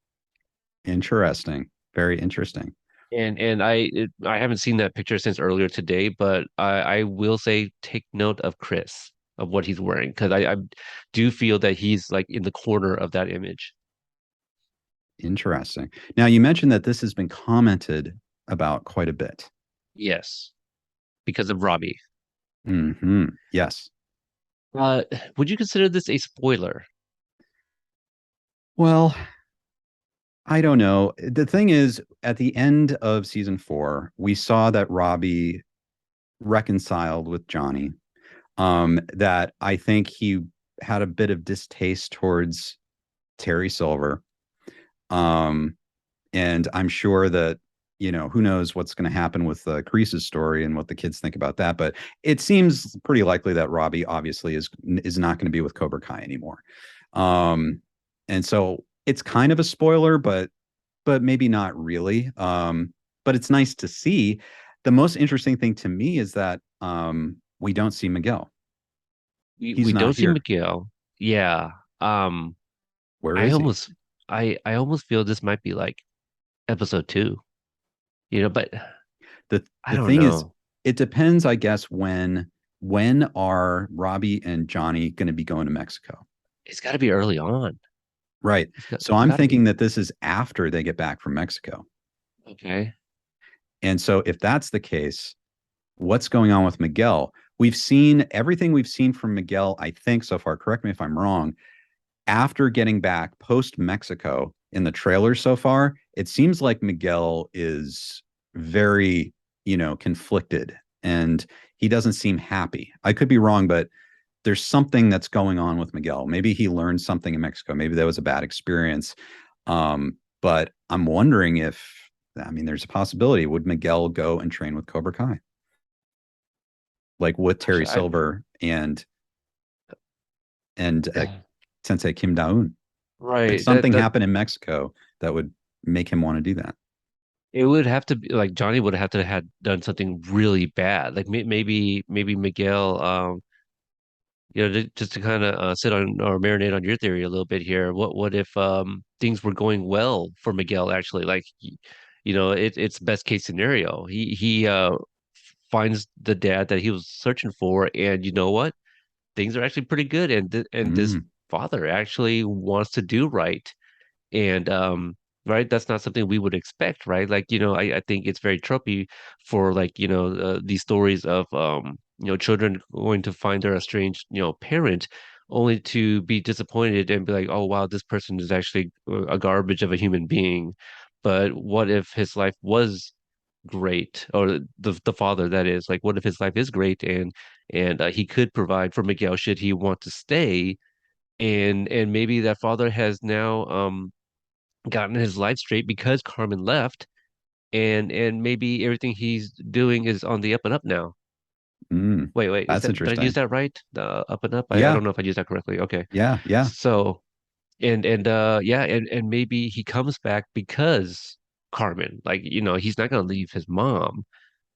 Interesting. Very interesting. I haven't seen that picture since earlier today, but I will say take note of Chris of what he's wearing because I do feel that he's like in the corner of that image. Interesting. Now, you mentioned that this has been commented about quite a bit. Yes, because of Robbie. Yes. Uh, would you consider this a spoiler? Well, I don't know. The thing is, at the end of season 4, we saw that Robbie reconciled with Johnny. That I think he had a bit of distaste towards Terry Silver. Um, and I'm sure that, who knows what's going to happen with Crease's story and what the kids think about that. But it seems pretty likely that Robbie obviously is not going to be with Cobra Kai anymore. Um, and so it's kind of a spoiler, but maybe not really. But it's nice to see. The most interesting thing to me is that we don't see Miguel. We He's don't not see here. Miguel. Yeah. Um, Where I is he? almost I almost feel this might be like episode 2, but the I The don't thing is, know. it depends, I guess, when are Robbie and Johnny going to be going to Mexico? It's got to be early on. Right. So It's I'm got to thinking be. that this is after they get back from Mexico. Okay. And so if that's the case, what's going on with Miguel? We've seen everything we've seen from Miguel, I think so far. Correct me if I'm wrong. After getting back post Mexico in the trailer so far, it seems like Miguel is very, conflicted and he doesn't seem happy. I could be wrong, but there's something that's going on with Miguel. Maybe he learned something in Mexico. Maybe that was a bad experience. But I'm wondering if, I mean, there's a possibility. Would Miguel go and train with Cobra Kai, like with Gosh, Terry Silver and Sensei Kim Daun? Like right. something happened in Mexico that would make him want to do that. It would have to be like Johnny would have to had done something really bad. Like maybe Miguel just to kind of sit on or marinate on your theory a little bit here. What if things were going well for Miguel actually? Like it's best case scenario. He finds the dad that he was searching for, and you know what? Things are actually pretty good, and this Mm, father actually wants to do right. And right, that's not something we would expect, right? Like, I think it's very tropey for like, these stories of children going to find their estranged, parent only to be disappointed and be like, oh wow, this person is actually a garbage of a human being. But what if his life was great, or the father that is, like, what if his life is great and he could provide for Miguel should he want to stay, and maybe that father has now gotten his life straight because Carmen left, and maybe everything he's doing is on the up and up now. mm. Wait, That's did I use interesting. that right? The up and up? I Yeah, don't know if I used that correctly. Okay. yeah, yeah. So and yeah, and maybe he comes back because Carmen, like, he's not gonna leave his mom,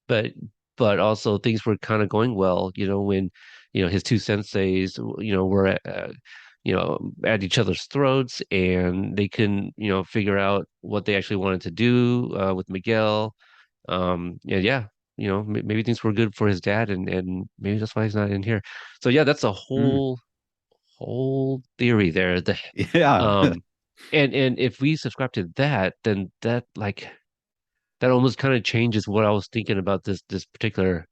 but also things were kind of going well, when his two senseis, were at each other's throats, and they couldn't, figure out what they actually wanted to do with Miguel. Yeah, yeah, maybe things were good for his dad, and maybe that's why he's not in here. So yeah, that's a Mm. whole theory there. Yeah. Um, and if we subscribe to that, then that almost kind of changes what I was thinking about this particular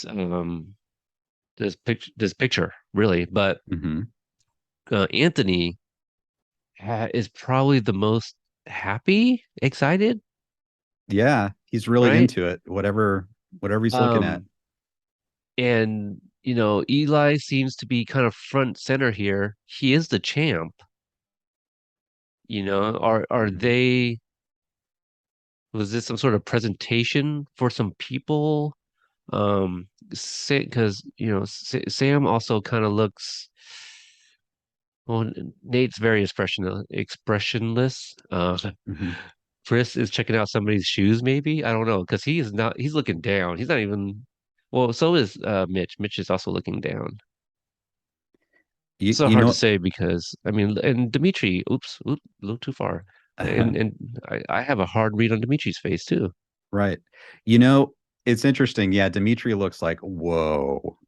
um this picture really. But Hmm. Anthony is probably the most happy, excited, Yeah, he's really right? into it. Whatever he's looking at. Um, and Eli seems to be kind of front center here. He is the champ. Are Mhm. they? Was this some sort of presentation for some people? Because Sam also kind of looks. Well, Nate's very expressionless. Mhm. Chris is checking out somebody's shoes, maybe. I don't know, because he is not. He's looking down. He's not even. Well, so is Mitch. Mitch is also looking down. So You hard to know, say because I mean, and Dimitri. Oops, a little too far. And I have a hard read on Dimitri's face too. right. You know, it's interesting. Yeah, Dimitri looks like, whoa,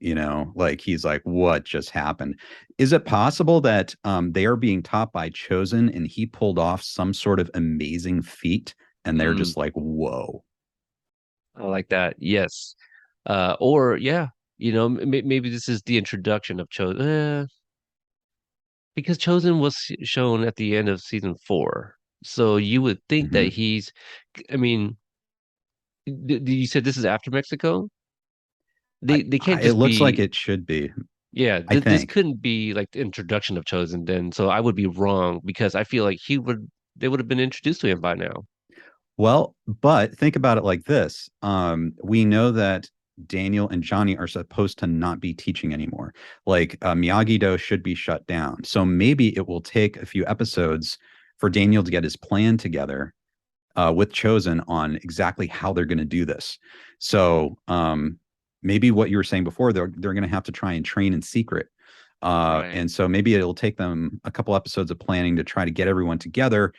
like he's like, what just happened? Is it possible that they are being taught by Chosen and he pulled off some sort of amazing feat and they're Mm, just like, whoa. I like that. Yes. Or yeah, maybe this is the introduction of Chosen. Because Chosen was shown at the end of season 4. So you would think that Hmm. I mean, you said this is after Mexico? They can't It just looks like be, it should be, yeah, I this think. couldn't be like the introduction of Chosen then. So I would be wrong because I feel like they would have been introduced to him by now. Well, but think about it like this. We know that Daniel and Johnny are supposed to not be teaching anymore. Like Miyagi-Do should be shut down. So maybe it will take a few episodes for Daniel to get his plan together with Chosen on exactly how they're going to do this. So maybe what you were saying before, they're going to have to try and train in secret. Right. And so maybe it'll take them a couple episodes of planning to try to get everyone together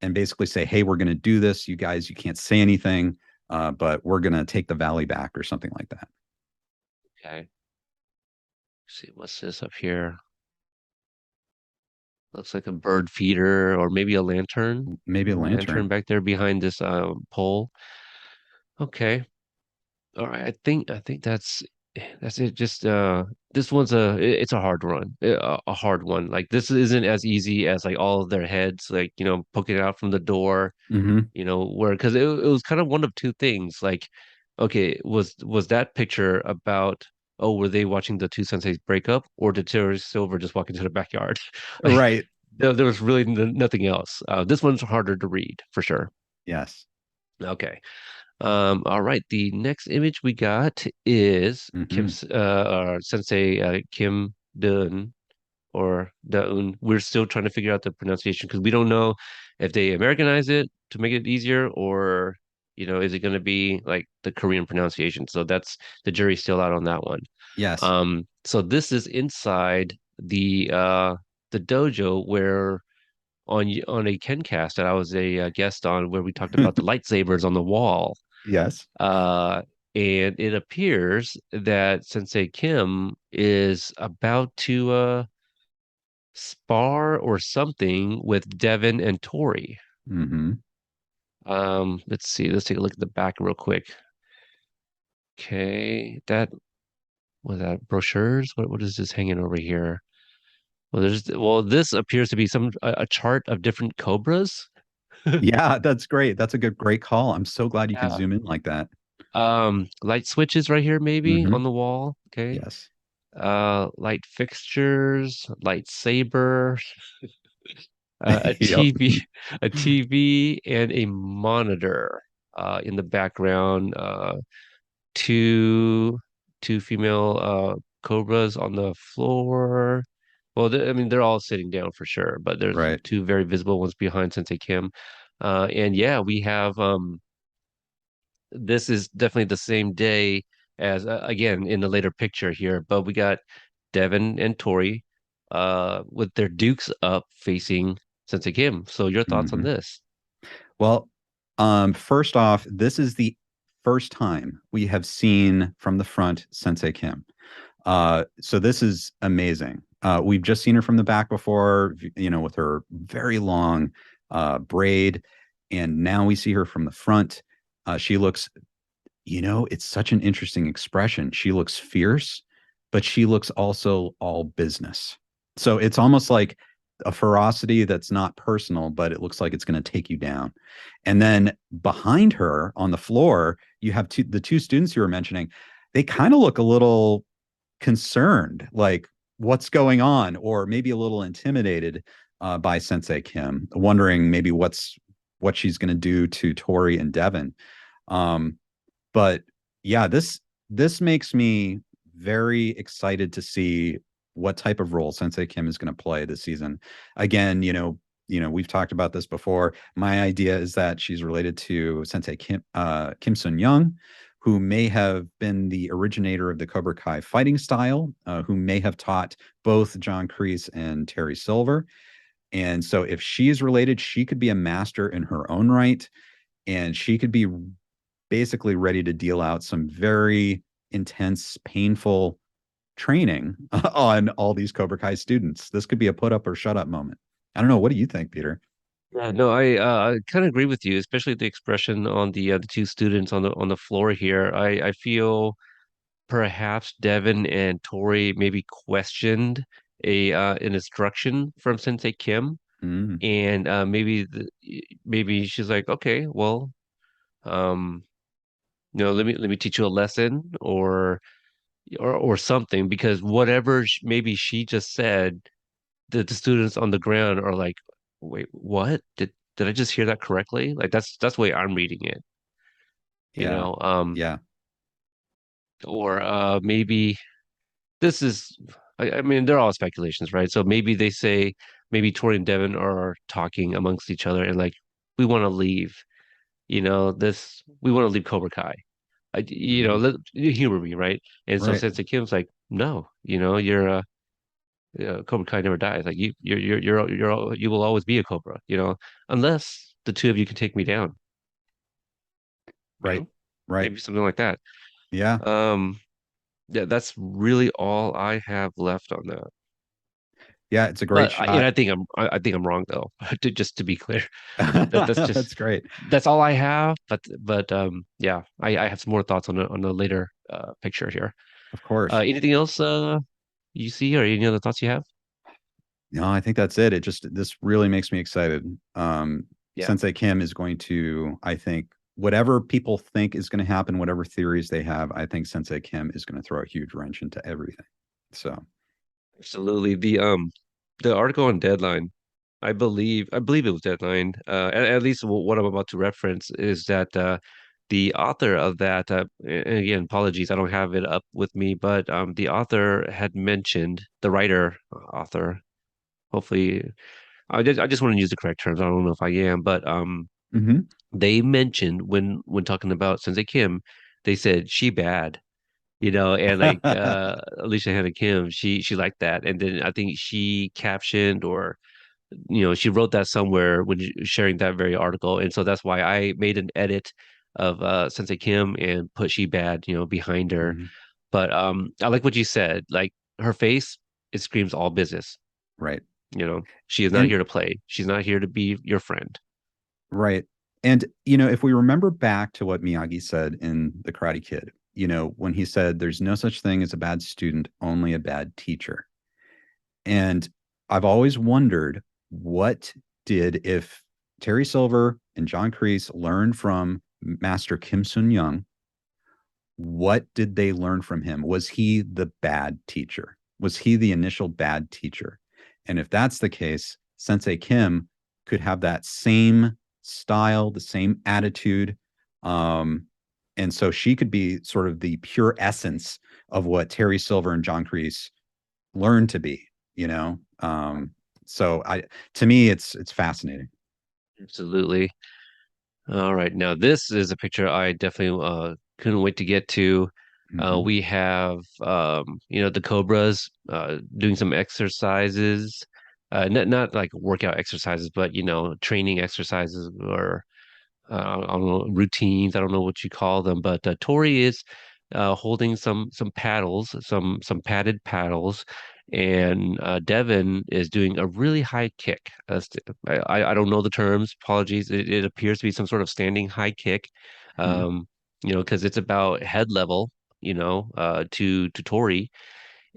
and basically say, hey, we're going to do this. You guys, you can't say anything, but we're going to take the valley back or something like that. Okay. Let's see, what's this up here? Looks like a bird feeder or maybe a lantern. Maybe a Lantern lantern. back there behind this pole. Okay. All right, I think that's it. Just this one's it's a hard run, a hard one. Like this isn't as easy as like all of their heads, like poking out from the door. Mm-hmm. Where because it was kind of one of two things. Like, okay, was that picture about were they watching the two senseis break up, or did Terry Silver just walk into the backyard? Like Right. there was really nothing else. This one's harder to read for sure. Yes. Okay. All right. The next image we got is Mm-hmm. Sensei Kim Deun or Daun. We're still trying to figure out the pronunciation because we don't know if they Americanize it to make it easier or is it going to be like the Korean pronunciation? So that's the jury's still out on that one. Yes. So this is inside the dojo where on a Kencast that I was a guest on where we talked about the lightsabers on the wall. Yes. Uh, and it appears that Sensei Kim is about to spar or something with Devin and Tori. Mm-hmm. Let's see. Let's take a look at the back real quick. Okay, that was that brochures. What is this hanging over here? This appears to be a chart of different cobras. Yeah, that's great. That's a great call. I'm so glad you can Yeah. zoom in like that. Light switches right here, maybe Mm-hmm. on the wall. Okay. Yes. Light fixtures, lightsaber, a Yep. TV, a TV, and a monitor in the background. Two two female cobras on the floor. Well, I mean, they're all sitting down for sure, but there's Right. two very visible ones behind Sensei Kim. And yeah, we have this is definitely the same day as again in the later picture here, but we got Devin and Tori. with their dukes up facing Sensei Kim. So your thoughts on Hmm. this? Well, first off, this is the first time we have seen from the front Sensei Kim. So this is amazing. We've just seen her from the back before, with her very long braid, and now we see her from the front. She looks, it's such an interesting expression. She looks fierce, but she looks also all business. So it's almost like a ferocity that's not personal, but it looks like it's going to take you down. And then behind her on the floor, you have the two students you were mentioning. They kind of look a little concerned, like what's going on, or maybe a little intimidated by Sensei Kim, wondering maybe what she's going to do to Tori and Devin. Um, but yeah, this makes me very excited to see what type of role Sensei Kim is going to play this season. Again, we've talked about this before. My idea is that she's related to Sensei Kim Sun Young, who may have been the originator of the Cobra Kai fighting style, who may have taught both John Kreese and Terry Silver. And so, if she is related, she could be a master in her own right, and she could be basically ready to deal out some very intense, painful training on all these Cobra Kai students. This could be a put up or shut up moment. I don't know. What do you think, Peter? Yeah, no, I kind of agree with you, especially the expression on the two students on the floor here. I feel perhaps Devin and Tori maybe questioned an instruction from Sensei Kim, Mm, and maybe she's like, okay, well, um, let me teach you a lesson or something, because whatever maybe she just said, the students on the ground are like, wait, what? Did I just hear that correctly? Like that's the way I'm reading it, you yeah. know. Yeah. Or maybe this is I mean they're all speculations, right? So maybe they say maybe Tori and Devin are talking amongst each other and like we want to leave, this we want to leave Cobra Kai. Mhm. Humor me, right? And so Right. Sensei Kim's like, no, you're Cobra Kai never dies. Like you will always be a Cobra, unless the two of you can take me down, you Right. know, Right. maybe something like that. Yeah. Um, yeah, that's really all I have left on that. Yeah. It's a great But shot. I think I'm wrong though. Just to be clear, that's just That's great. that's all I have. But yeah, I have some more thoughts on a later picture here. Of course. Anything else you see or any other thoughts you have? No, I think that's it. This really makes me excited. Yeah, Sensei Kim is going to, I think, whatever people think is going to happen, whatever theories they have, I think Sensei Kim is going to throw a huge wrench into everything. So, absolutely. The article on Deadline, I believe it was Deadline. At least what I'm about to reference is that the author of that, and again, apologies, I don't have it up with me, but the author had mentioned the writer author. Hopefully, I just want to use the correct terms. I don't know if I am, but mhm. they mentioned when talking about Sensei Kim, they said she bad. And like Alicia Hannah Kim, she liked that, and then I think she captioned or she wrote that somewhere when sharing that very article, and so that's why I made an edit of Sensei Kim and put she bad, behind her. Mhm. But I like what you said. Like her face, it screams all business. Right. She is not And here to play. She's not here to be your friend. right. And, if we remember back to what Miyagi said in The Karate Kid, when he said, there's no such thing as a bad student, only a bad teacher. And I've always wondered what did if Terry Silver and John Kreese learned from Master Kim Sun Young, what did they learn from him? Was he the bad teacher? Was he the initial bad teacher? And if that's the case, Sensei Kim could have that same style, the same attitude. Um, and so she could be sort of the pure essence of what Terry Silver and John Kreese learn to be, you know. So to me it's fascinating. Absolutely. All right. Now this is a picture I definitely couldn't wait to get to. Hmm. We have the Cobras doing some exercises, not like workout exercises, but training exercises or I don't know, routines. I don't know what you call them, but Tori is holding some paddles, some padded paddles, and Devin is doing a really high kick. I don't know the terms. Apologies. It appears to be some sort of standing high kick, Hmm. um, because it's about head level, to Tori,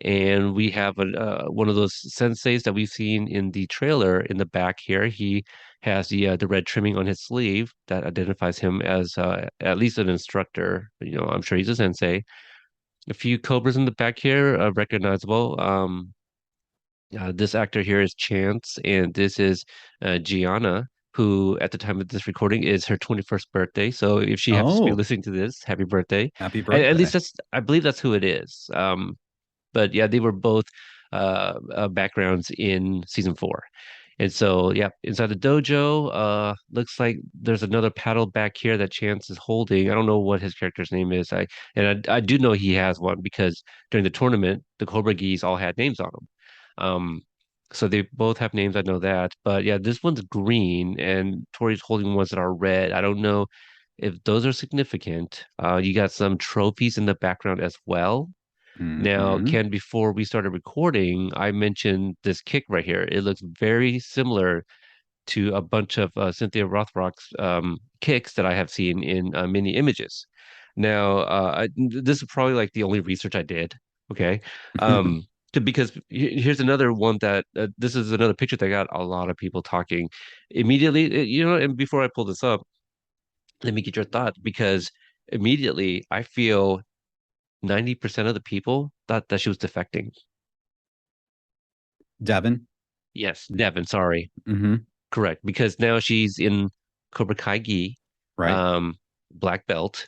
and we have one of those senseis that we've seen in the trailer in the back here. He has the red trimming on his sleeve that identifies him as at least an instructor. I'm sure he's a sensei. A few cobras in the back here, recognizable. This actor here is Chance, and this is Gianna, who at the time of this recording is her 21st birthday. So if she happens to be Oh, listening to this, happy birthday. happy At least birthday. I believe that's who it is. But yeah, they were both backgrounds in season four. And so, yeah, inside the dojo, looks like there's another paddle back here that Chance is holding. I don't know what his character's name is. I do know he has one because during the tournament, the Cobra Geese all had names on them. So they both have names. I know that. But yeah, this one's green, and Tori's holding ones that are red. I don't know if those are significant. You got some trophies in the background as well. Now, Hmm. Ken, before we started recording, I mentioned this kick right here. It looks very similar to a bunch of Cynthia Rothrock's kicks that I have seen in many images. Now, this is probably like the only research I did. Okay. Um, because here's another one that this is another picture that got a lot of people talking immediately. And before I pull this up, let me get your thought because immediately I feel 90% of the people thought that she was defecting. Devin. Yes, Devin, sorry. Hmm. Correct. Because now she's in Cobra Kai Gi, Right. um, black belt,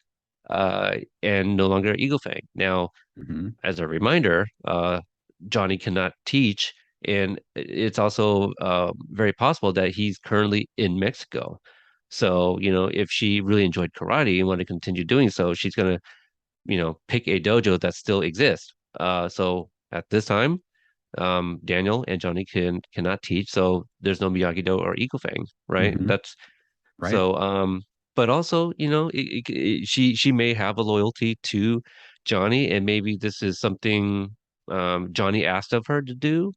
and no longer Eagle Fang. Now, Hmm. as a reminder, Johnny cannot teach, and it's also very possible that he's currently in Mexico. So, if she really enjoyed karate and want to continue doing so, she's gonna, pick a dojo that still exists. So at this time, Daniel and Johnny cannot teach, so there's no Miyagi-Do or Eagle Fang, right? Hmm. That's Right. so. But also, she may have a loyalty to Johnny, and maybe this is something Johnny asked of her to do.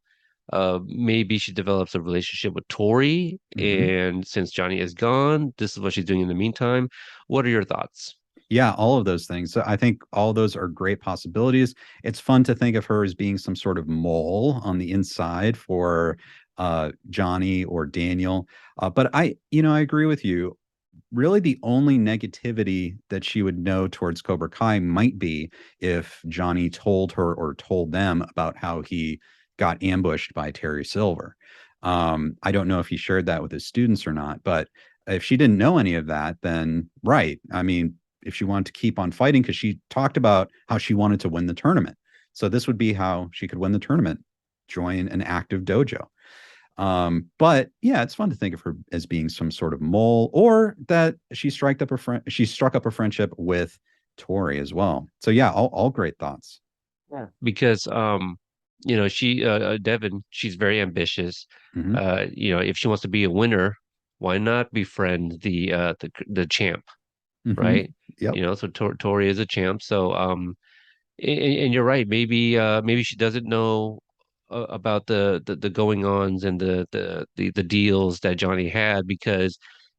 Maybe she develops a relationship with Tori, Hmm. and since Johnny is gone, this is what she's doing in the meantime. What are your thoughts? Yeah, all of those things. So I think all those are great possibilities. It's fun to think of her as being some sort of mole on the inside for Johnny or Daniel. But I agree with you. Really, the only negativity that she would know towards Cobra Kai might be if Johnny told her or told them about how he got ambushed by Terry Silver. I don't know if he shared that with his students or not, but if she didn't know any of that, then right. I mean, if she wanted to keep on fighting, because she talked about how she wanted to win the tournament. So this would be how she could win the tournament, join an active dojo. But yeah, it's fun to think of her as being some sort of mole, or that she struck up a friendship with Tori as well. So yeah, all great thoughts. Yeah. Because she Devin, she's very ambitious. Hmm. If she wants to be a winner, why not befriend the champ, Hmm. right? Yep. So Tori is a champ. So and you're right. Maybe she doesn't know about the going-ons and the deals that Johnny had because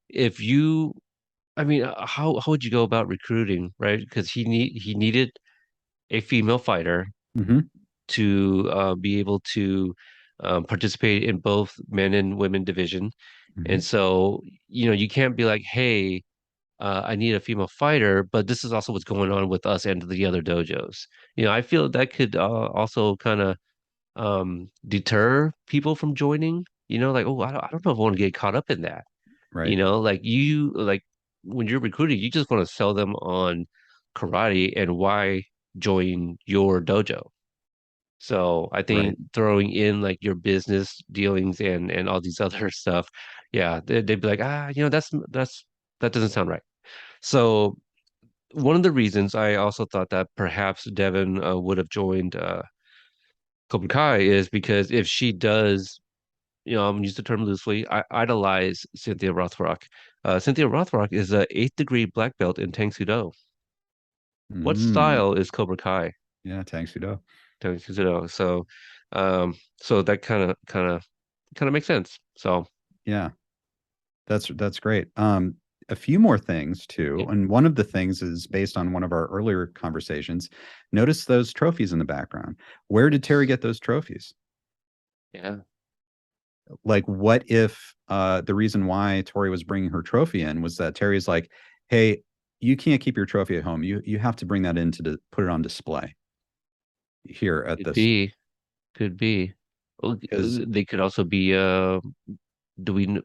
if you I mean, how would you go about recruiting, right? Because he needed a female fighter Hmm. to be able to participate in both men and women division. Hmm. And so, you can't be like, hey, I need a female fighter, but this is also what's going on with us and the other dojos. I feel that could also kind of deter people from joining. Like, oh, I don't know if I want to get caught up in that. Right. Like when you're recruiting, you just want to sell them on karate and why join your dojo. So I Right. think throwing in like your business dealings and all these other stuff, yeah, they'd be like, that doesn't sound right. So one of the reasons I also thought that perhaps Devin would have joined Cobra Kai is because if she does, I'm gonna use the term loosely, I idolize Cynthia Rothrock. Cynthia Rothrock is a eighth degree black belt in Tang Soo Do. What Mm, style is Cobra Kai? yeah, Tang Sudo. Tang Soo Do. So that kind of makes sense. So Yeah, that's great. A few more things too, yeah, and one of the things is based on one of our earlier conversations. Notice those trophies in the background. Where did Terry get those trophies? yeah, Like, what if the reason why Tori was bringing her trophy in was that Terry's like, "Hey, you can't keep your trophy at home. You have to bring that in to put it on display here at could this." be, could be. Well, Because they could also be. Do we?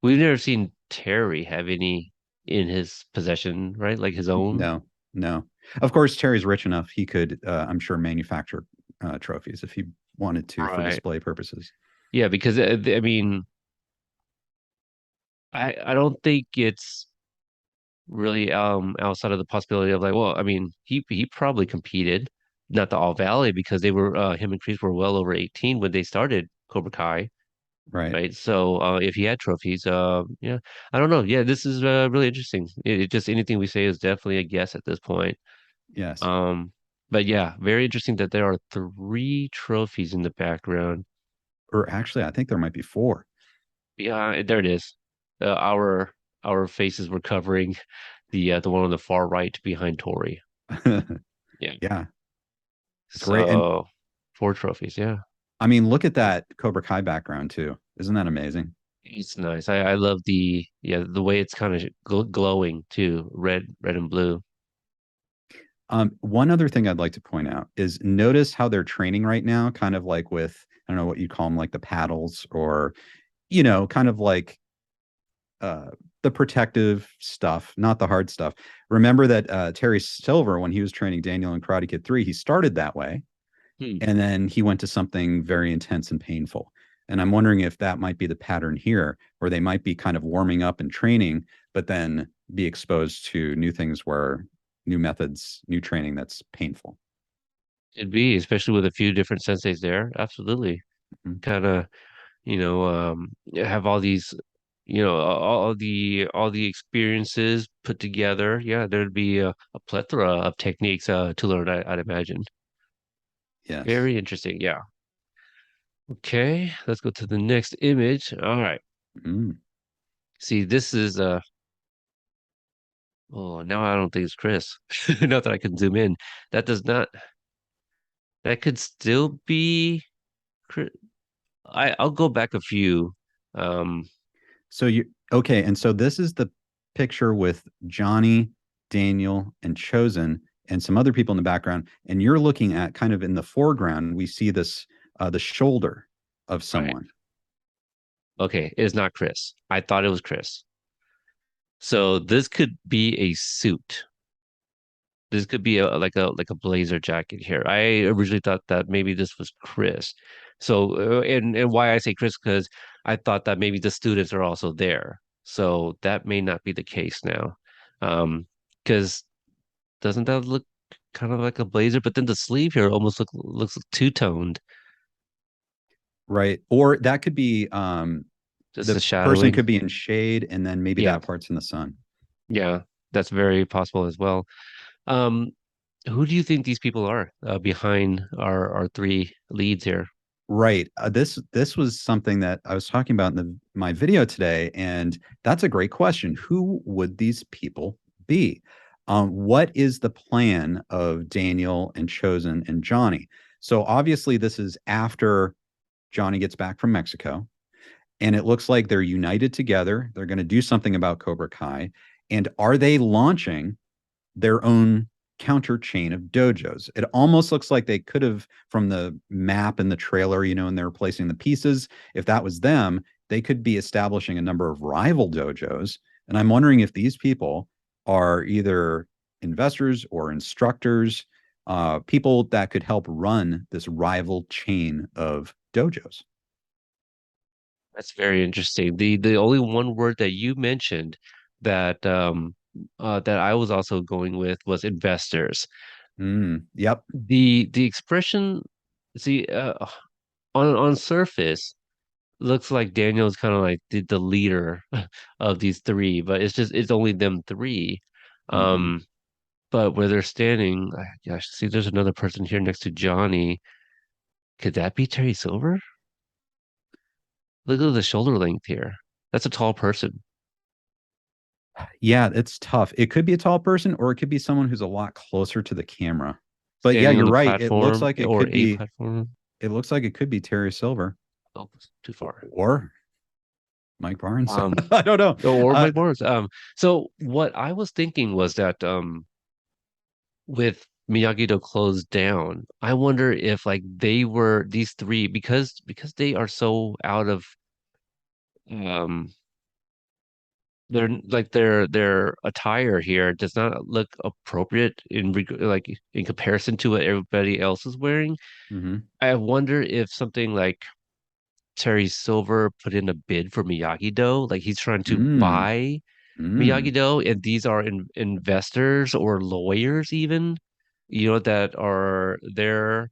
We've never seen Terry have any in his possession, right? Like his own. no, no. Of course, Terry's rich enough; he could, I'm sure, manufacture trophies if he wanted to for Right. display purposes. Yeah, because I mean, I don't think it's really outside of the possibility of like, well, I mean, he probably competed, not the All Valley because they were him and Kreese were well over 18 when they started Cobra Kai, Right. right? So if he had trophies, yeah, I don't know. Yeah, this is really interesting. It just anything we say is definitely a guess at this point. Yes. Um, but yeah, very interesting that there are three trophies in the background. Or actually, I think there might be four. Yeah, there it is. Uh, our our faces were covering the one on the far right behind Tori. Yeah. Yeah. Great. And So four trophies. Yeah. I mean, look at that Cobra Kai background too. Isn't that amazing? It's nice. I love the way it's kind of glowing too, red and blue. One other thing I'd like to point out is notice how they're training right now, kind of like with, I don't know what you call them, like the paddles or, kind of like uh, the protective stuff, not the hard stuff. Remember that Terry Silver, when he was training Daniel in Karate Kid 3, he started that way Hmm. and then he went to something very intense and painful. And I'm wondering if that might be the pattern here, where they might be kind of warming up and training, but then be exposed to new things where new methods, new training that's painful. It'd be, especially with a few different senseis there. Absolutely. Mhm. Kind of, have all these, all the experiences put together. Yeah, there'd be a plethora of techniques to learn, I'd imagine. Yes. Very interesting. Yeah. Okay, let's go to the next image. All right. Mm. See, this is oh, now I don't think it's Chris. Not that I can zoom in. That does not, that could still be Chris. I'll go back a few. Um, So you okay, and so this is the picture with Johnny, Daniel, and Chosen, and some other people in the background, and you're looking at kind of in the foreground. We see this the shoulder of right. someone. Okay, it is not Chris. I thought it was Chris. So this could be a suit. This could be a blazer jacket here. I originally thought that maybe this was Chris. So and why I say Chris because I thought that maybe the students are also there. So that may not be the case now. Because doesn't that look kind of like a blazer? But then the sleeve here almost looks two-toned, Right. Or that could be just the the person shadowing. could be in shade and then maybe Yeah, that part's in the sun. yeah, that's very possible as well. Um, who do you think these people are behind our three leads here? Right. This was something that I was talking about in my video today, and that's a great question. Who would these people be? What is the plan of Daniel and Chosen and Johnny? So obviously, this is after Johnny gets back from Mexico, and it looks like they're united together. They're going to do something about Cobra Kai, and are they launching their own counter chain of dojos? It almost looks like they could have, from the map and the trailer, and they're replacing the pieces. If that was them, they could be establishing a number of rival dojos. And I'm wondering if these people are either investors or instructors, people that could help run this rival chain of dojos. That's very interesting. The only one word that you mentioned that that I was also going with was investors. Yep. The expression, see, on surface, looks like Daniel's kind of like the leader of these three, but it's only them three. Hmm. Um, but where they're standing, gosh, see, there's another person here next to Johnny. Could that be Terry Silver? Look at the shoulder length here. That's a tall person Yeah, it's tough. It could be a tall person or it could be someone who's a lot closer to the camera. But yeah, standing on you're the right. It looks platform like it or could a be platform. it looks like it could be Terry Silver Oh, too far. or Mike Barnes. Um, I don't know. or Mike Morris. So what I was thinking was that with Miyagi-Do closed down, I wonder if like they were these three because they are so out of um their attire here does not look appropriate like in comparison to what everybody else is wearing. Hmm. I wonder if something like Terry Silver put in a bid for Miyagi-Do, like he's trying to Mm, buy mm, Miyagi-Do, and these are investors or lawyers even, that are there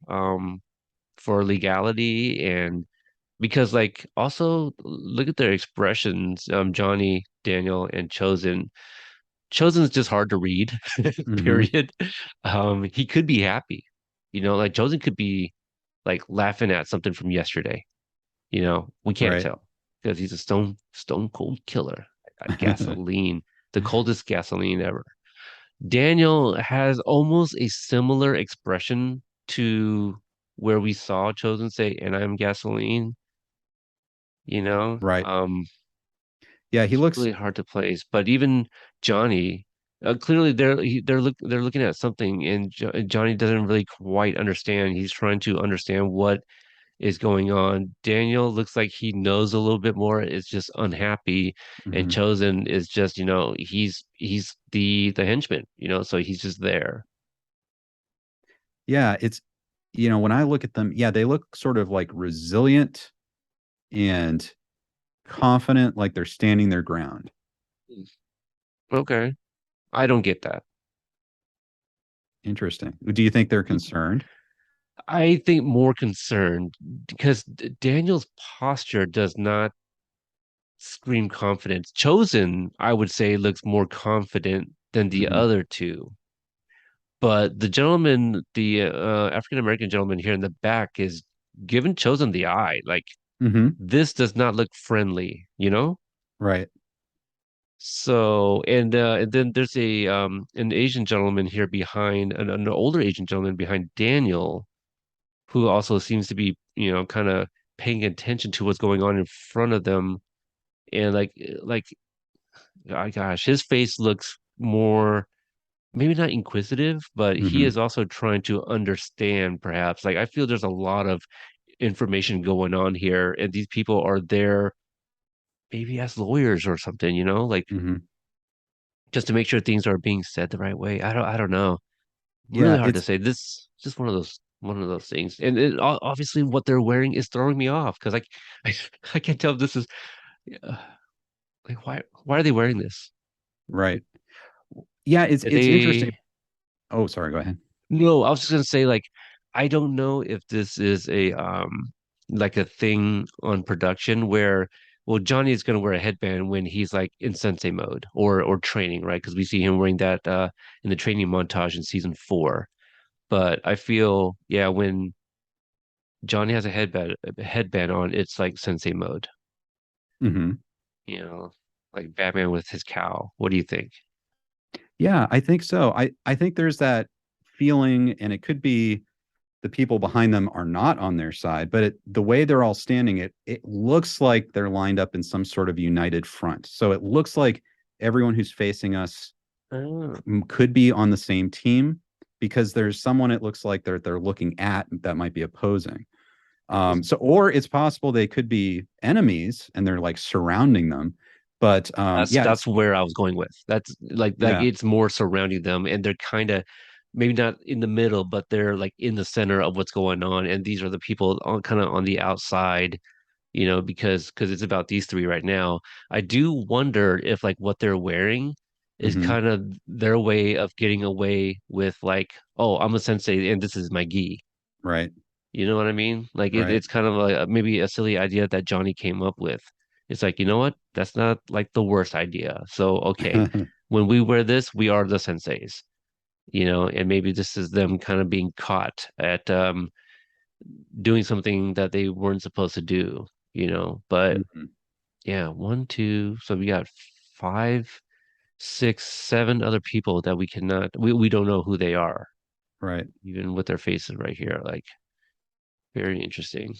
for legality and because like also look at their expressions, Johnny, Daniel, and Chosen. Chosen's just hard to read, hmm. period. He could be happy, like Chosen could be like laughing at something from yesterday. We can't Right. tell because he's a stone cold killer. Gasoline, the coldest gasoline ever. Daniel has almost a similar expression to where we saw Chosen say, "And I'm gasoline." You know, Right. um, Yeah, he it's looks really hard to place. But even Johnny, clearly they're looking at something, and Johnny doesn't really quite understand. He's trying to understand what is going on. Daniel looks like he knows a little bit more, is just unhappy, and mhm. Chosen is just, he's the henchman, so he's just there. Yeah, it's when I look at them, yeah, they look sort of like resilient and confident, like they're standing their ground. Okay. I don't get that. Interesting. Do you think they're concerned? I think more concerned because Daniel's posture does not scream confidence. Chosen, I would say, looks more confident than the Hmm. other two. But the gentleman, the African American gentleman here in the back, is giving Chosen the eye. Like Hmm. this does not look friendly. Right. And then there's an Asian gentleman here behind an older Asian gentleman behind Daniel, who also seems to be, kind of paying attention to what's going on in front of them. And like, gosh, his face looks more, maybe not inquisitive, but he Hmm. is also trying to understand, perhaps. Like, I feel there's a lot of information going on here, and these people are there maybe as lawyers or something, like Hmm. just to make sure things are being said the right way. I don't know. Really Yeah, hard to it's say. This is just one of those things. And obviously what they're wearing is throwing me off because I I can't tell if this is uh, like why are they wearing this? right. Yeah, it's Are it's interesting. they Oh, sorry, go ahead. No, I was just gonna say like I don't know if this is a like a thing on production where well Johnny is gonna wear a headband when he's like in sensei mode or training, right? Because we see him wearing that in the training montage in season 4. But I feel, yeah, when Johnny has a headband on, it's like sensei mode, Hmm. you know, like Batman with his cowl. What do you think? Yeah, I think so. I think there's that feeling, and it could be the people behind them are not on their side, but the way they're all standing, it looks like they're lined up in some sort of united front. So it looks like everyone who's facing us Oh, could be on the same team because there's someone it looks like they're looking at that might be opposing. So or it's possible they could be enemies and they're like surrounding them. But that's yeah, that's where I was going with. That's like yeah. it's more surrounding them, and they're kind of maybe not in the middle, but they're like in the center of what's going on. And these are the people on kind of on the outside, because it's about these three right now. I do wonder if like what they're wearing is Hmm. kind of their way of getting away with like, oh, I'm a sensei and this is my gi. Right. You know what I mean? Like Right. it's kind of like maybe a silly idea that Johnny came up with. It's like, you know what? That's not like the worst idea. So, okay, when we wear this, we are the senseis, and maybe this is them kind of being caught at doing something that they weren't supposed to do. But Mhm. yeah, one, two, so we got five, six, seven other people that we don't know who they are, Right. even with their faces right here. Like very interesting.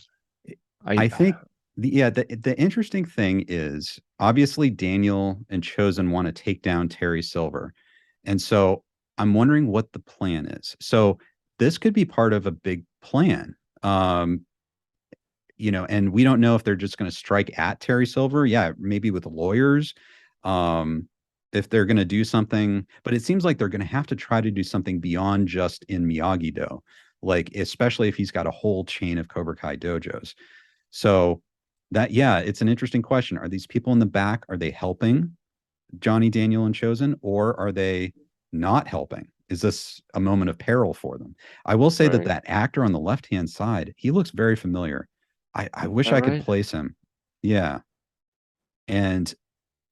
I I think the interesting thing is obviously Daniel and Chosen want to take down Terry Silver. And so I'm wondering what the plan is. So this could be part of a big plan. Um, and we don't know if they're just going to strike at Terry Silver. Yeah, maybe with lawyers. Um, if they're going to do something, but it seems like they're going to have to try to do something beyond just in Miyagi-Do, like especially if he's got a whole chain of Cobra Kai dojos. So yeah, it's an interesting question. Are these people in the back, are they helping Johnny, Daniel, and Chosen, or are they not helping? Is this a moment of peril for them? I will say that right. that actor on the left-hand side, he looks very familiar. I wish All I could right. place him. Yeah. And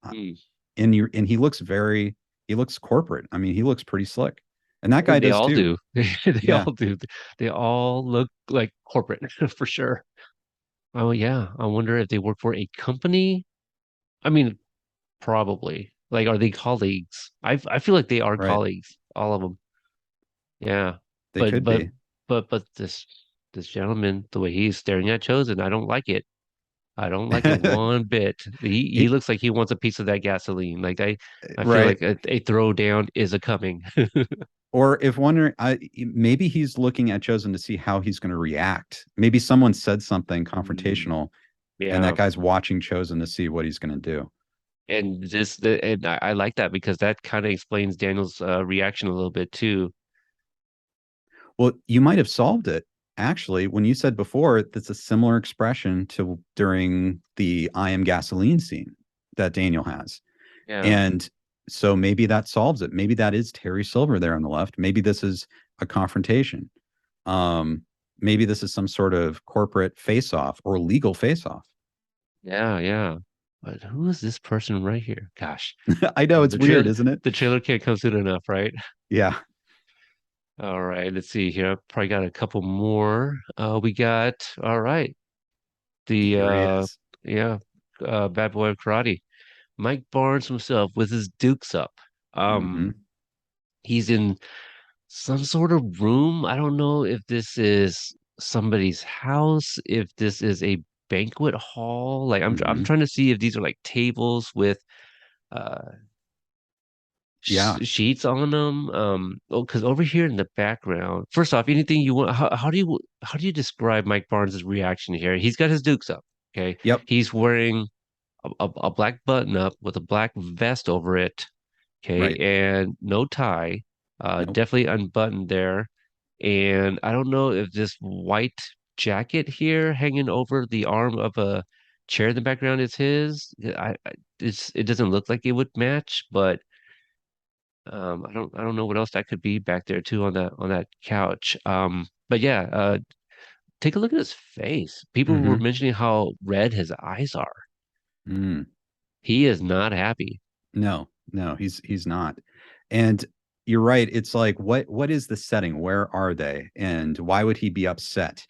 uh, Hmm. and he looks corporate. I mean, he looks pretty slick. And that guy They does all too. do. They Yeah, all do. They all look like corporate for sure. Oh yeah. I wonder if they work for a company. I mean, probably. Like, are they colleagues? I feel like they are right. colleagues, all of them. Yeah. They But could but be. but this gentleman, the way he's staring at Chosen, I don't like it. I don't like it one bit. He He- looks like he wants a piece of that gasoline. Like I feel right. like a throwdown is a coming. Or if wondering, maybe he's looking at Chosen to see how he's going to react. Maybe someone said something Mm, confrontational, and that yeah. guy's watching Chosen to see what he's going to do. And I like that because that kind of explains Daniel's reaction a little bit too. Well, you might have solved it actually when you said before that's a similar expression to during the I am gasoline scene that Daniel has. Yeah. And so maybe that solves it. Maybe that is Terry Silver there on the left. Maybe this is a confrontation. Um, maybe this is some sort of corporate face off or legal face off. Yeah, yeah. But who is this person right here? Gosh, I know it's the weird, trailer isn't it? the trailer can't come soon enough, right? Yeah, All right, let's see here. I probably got a couple more. We got all right. The here he is. yeah, Bad Boy of Karate. Mike Barnes himself with his dukes up. Hmm. He's in some sort of room. I don't know if this is somebody's house, if this is a banquet hall. Like I'm Hmm. trying to see if these are like tables with uh Yeah. sheets on them. Because over here in the background, first off, anything you want, how do you describe Mike Barnes' reaction here? He's got his dukes up. Okay, Yep. he's wearing a black button up with a black vest over it. Okay, Right. and no tie. Nope. Definitely unbuttoned there. And I don't know if this white jacket here hanging over the arm of a chair in the background is his. It doesn't look like it would match, but I don't know what else that could be back there too on that couch. But yeah, take a look at his face. People were Hmm. mentioning how red his eyes are. Mm. He is not happy. No, no, he's not. And you're right. It's like what is the setting? Where are they? And why would he be upset?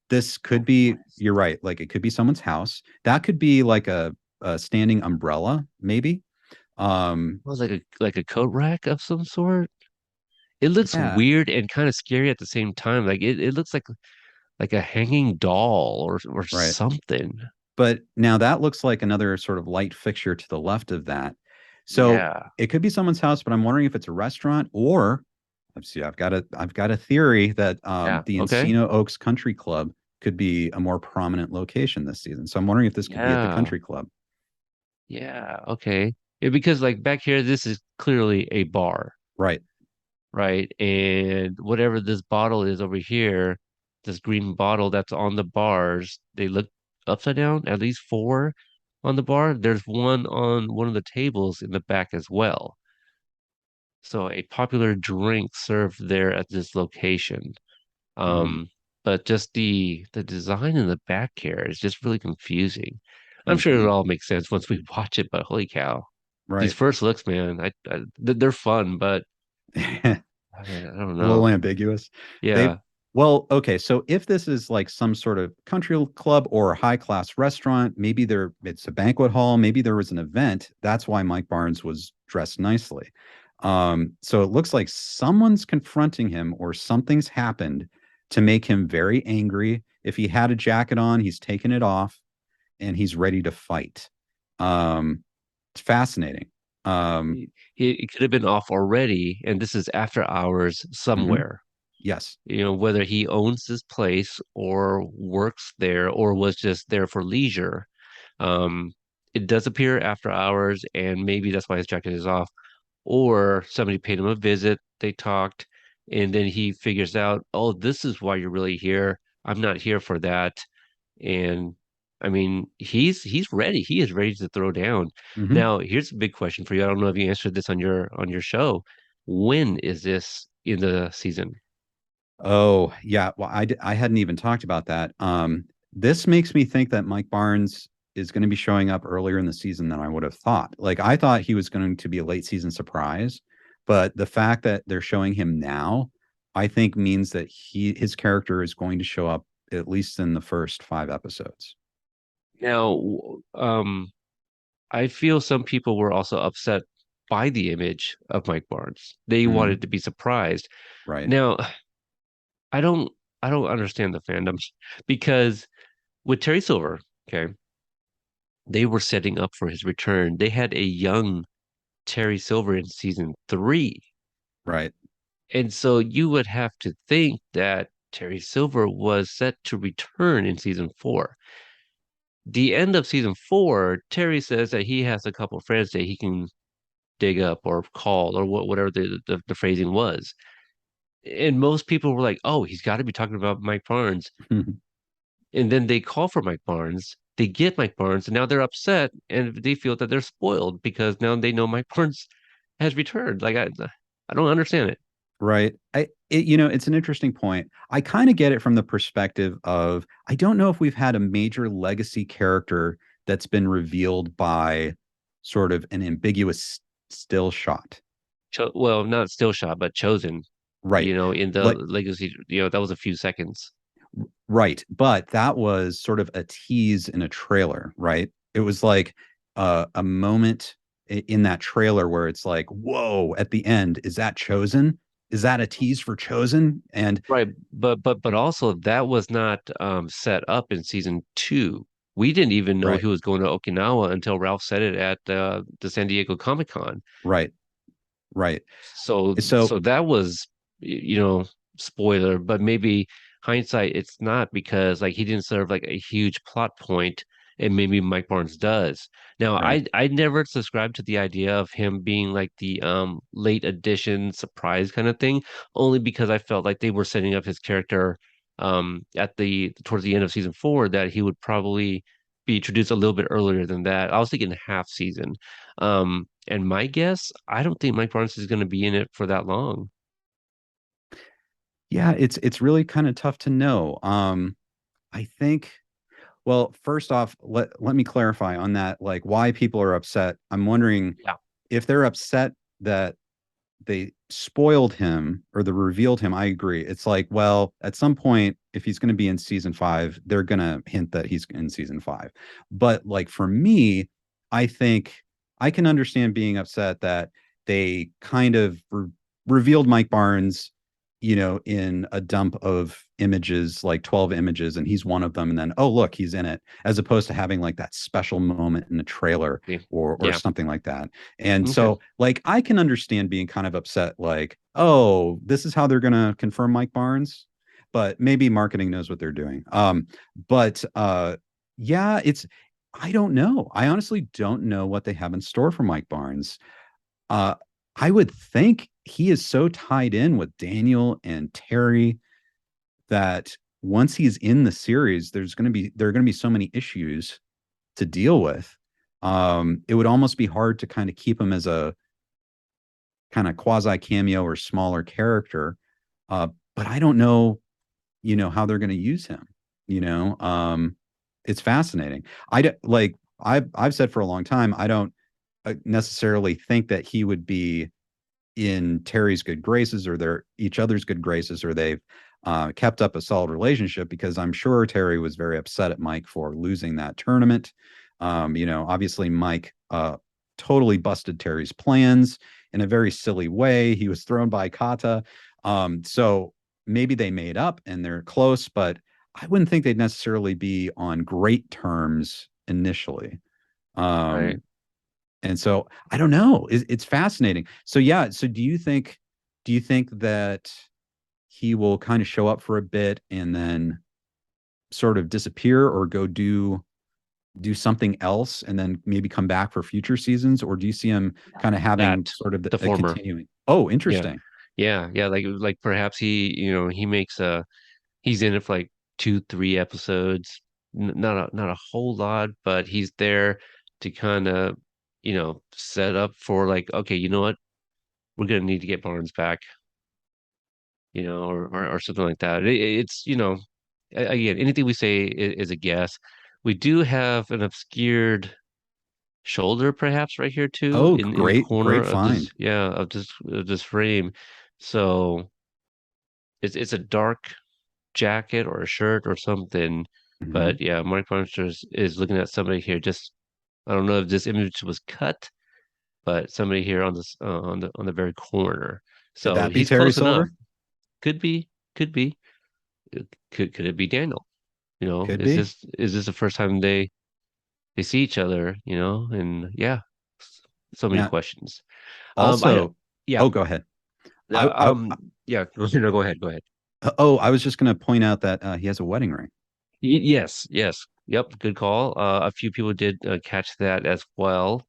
This could Oh, be, what is you're right, like it could be someone's house. That could be like a standing umbrella, maybe. well, like a coat rack of some sort? It looks Yeah, weird and kind of scary at the same time. Like it looks like a hanging doll or right. something. But now that looks like another sort of light fixture to the left of that. So Yeah. it could be someone's house, but I'm wondering if it's a restaurant or let's see, I've got a theory that Yeah. the Okay. Encino Oaks Country Club could be a more prominent location this season. So I'm wondering if this could be at the Yeah. country club. Yeah. Okay. Yeah, because like back here, this is clearly a bar, Right. right? And whatever this bottle is over here, this green bottle that's on the bars, they look upside down, at least four. on the bar. There's one on one of the tables in the back as well. So a popular drink served there at this location. Mm, Um, but just the design in the back here is just really confusing. I'm sure mhm. it'll all make sense once we watch it, but holy cow. These Right. first looks, man, they're fun, but I don't A little know. ambiguous. They Yeah. well, okay, so if this is like some sort of country club or a high class restaurant, maybe there it's a banquet hall, maybe there was an event. That's why Mike Barnes was dressed nicely. So it looks like someone's confronting him or something's happened to make him very angry. If he had a jacket on, he's taken it off and he's ready to fight. Um, it's fascinating. Um, It could have been off already, and this is after hours mhm, somewhere. yes. You know, whether he owns this place or works there or was just there for leisure. Um, it does appear after hours, and maybe that's why his jacket is off. Or somebody paid him a visit, they talked, and then he figures out, oh, this is why you're really here. I'm not here for that. And I mean, he's ready. He is ready to throw down. Mhm. Now, here's a big question for you. I don't know if you answered this on your show. When is this in the season? Oh, yeah. Well, I hadn't even talked about that. This makes me think that Mike Barnes is going to be showing up earlier in the season than I would have thought. Like I thought he was going to be a late season surprise, but the fact that they're showing him now, I think means that his character is going to show up at least in the first 5 episodes. Now, I feel some people were also upset by the image of Mike Barnes. They Mm, wanted to be surprised. right. Now, I don't I don't understand the fandom because with Terry Silver, okay, they were setting up for his return. They had a young Terry Silver in season three. Right. And so you would have to think that Terry Silver was set to return in season four. The end of season four, Terry says that he has a couple of friends that he can dig up or call or whatever the phrasing was. And most people were like, oh, he's got to be talking about Mike Barnes. And then they call for Mike Barnes. They get Mike Barnes, and now they're upset and they feel that they're spoiled because now they know Mike Barnes has returned. I don't understand it. Right. It's an interesting point. I kind of get it from the perspective of I don't know if we've had a major legacy character that's been revealed by sort of an ambiguous still shot. Well, not still shot, but chosen. Right. In the Like legacy, that was a few seconds. right, but that was sort of a tease in a trailer, right? It was like a moment in that trailer where it's like, "Whoa, at the end, is that Chosen? Is that a tease for Chosen?" And Right, but also that was not set up in season two. We didn't even know right, he was going to Okinawa until Ralph said it at the San Diego Comic-Con. right, right. So So that was, spoiler, but maybe hindsight, it's not because like he didn't serve like a huge plot point, and maybe Mike Barnes does. Now, right. I never subscribed to the idea of him being like the late addition surprise kind of thing, only because I felt like they were setting up his character at the towards the end of season four that he would probably be introduced a little bit earlier than that. I was thinking half season. And my guess, I don't think Mike Barnes is going to be in it for that long. Yeah, it's really kind of tough to know. I think well, first off, let me clarify on that, like why people are upset. I'm wondering Yeah. if they're upset that they spoiled him or they revealed him. I agree. It's like, well, at some point, if he's going to be in season five, they're going to hint that he's in season five. But like for me, I think I can understand being upset that they kind of revealed Mike Barnes, in a dump of images, like 12 images, and he's one of them. And then, oh, look, he's in it, as opposed to having like that special moment in the trailer Okay. or Yeah. something like that. And Okay. so, like, I can understand being kind of upset, like, oh, this is how they're going to confirm Mike Barnes, but maybe marketing knows what they're doing. But yeah, I don't know. I honestly don't know what they have in store for Mike Barnes. Uh, I would think he is so tied in with Daniel and Terry that once he's in the series, there are going to be so many issues to deal with. It would almost be hard to kind of keep him as a kind of quasi cameo or smaller character. But I don't know, how they're going to use him. You know, it's fascinating. Like I've said for a long time, I don't necessarily think that he would be in Terry's good graces or they're each other's good graces or they've kept up a solid relationship because I'm sure Terry was very upset at Mike for losing that tournament. Obviously Mike totally busted Terry's plans in a very silly way. He was thrown by Kata. So maybe they made up and they're close, but I wouldn't think they'd necessarily be on great terms initially. Right. Um, and so I don't know. It's fascinating. So yeah. So do you think that he will kind of show up for a bit and then sort of disappear or go do something else and then maybe come back for future seasons? Or do you see him kind of having That sort of the a former. continuing? Oh, Yeah. interesting. Yeah. Like perhaps he makes he's in it for like 2, 3 episodes. Not a whole lot, but he's there to kind of, set up for like, okay, you know what? We're gonna need to get Barnes back, or something like that. It's, again, anything we say is a guess. We do have an obscured shoulder perhaps right here too, Oh, in the great, corner great of this, find. yeah, of this frame. So it's a dark jacket or a shirt or something. Hmm. But yeah, Mark Munster is looking at somebody here. Just I don't know if this image was cut, but somebody here on this on the very corner. Could So that be he's Terry close enough. Silver? Could be, could be. Could it be Daniel? Could Is be. this the first time they see each other? And yeah, so many Yeah. questions. I don't. Also, Yeah. oh, go ahead. Uh, I um. Yeah. No, go ahead. Go ahead. oh, I was just going to point out that he has a wedding ring. Yes. Yes. Yep. Good call. A few people did catch that as well.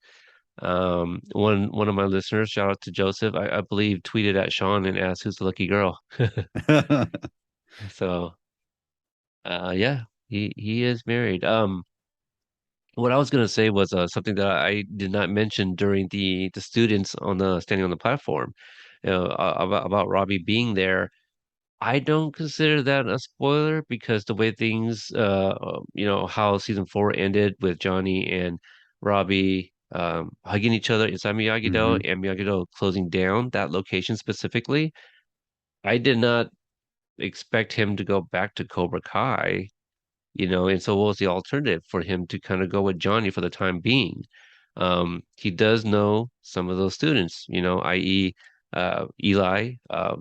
One of my listeners, shout out to Joseph, I believe, tweeted at Sean and asked who's the lucky girl. So, yeah, he is married. What I was gonna say was something that I did not mention during the students on the standing on the platform, about Robbie being there. I don't consider that a spoiler because the way things, how season 4 ended with Johnny and Robbie hugging each other inside Miyagi-Do Hmm. and Miyagi-Do closing down that location specifically, I did not expect him to go back to Cobra Kai, and so what was the alternative for him to kind of go with Johnny for the time being? He does know some of those students, i.e., Eli,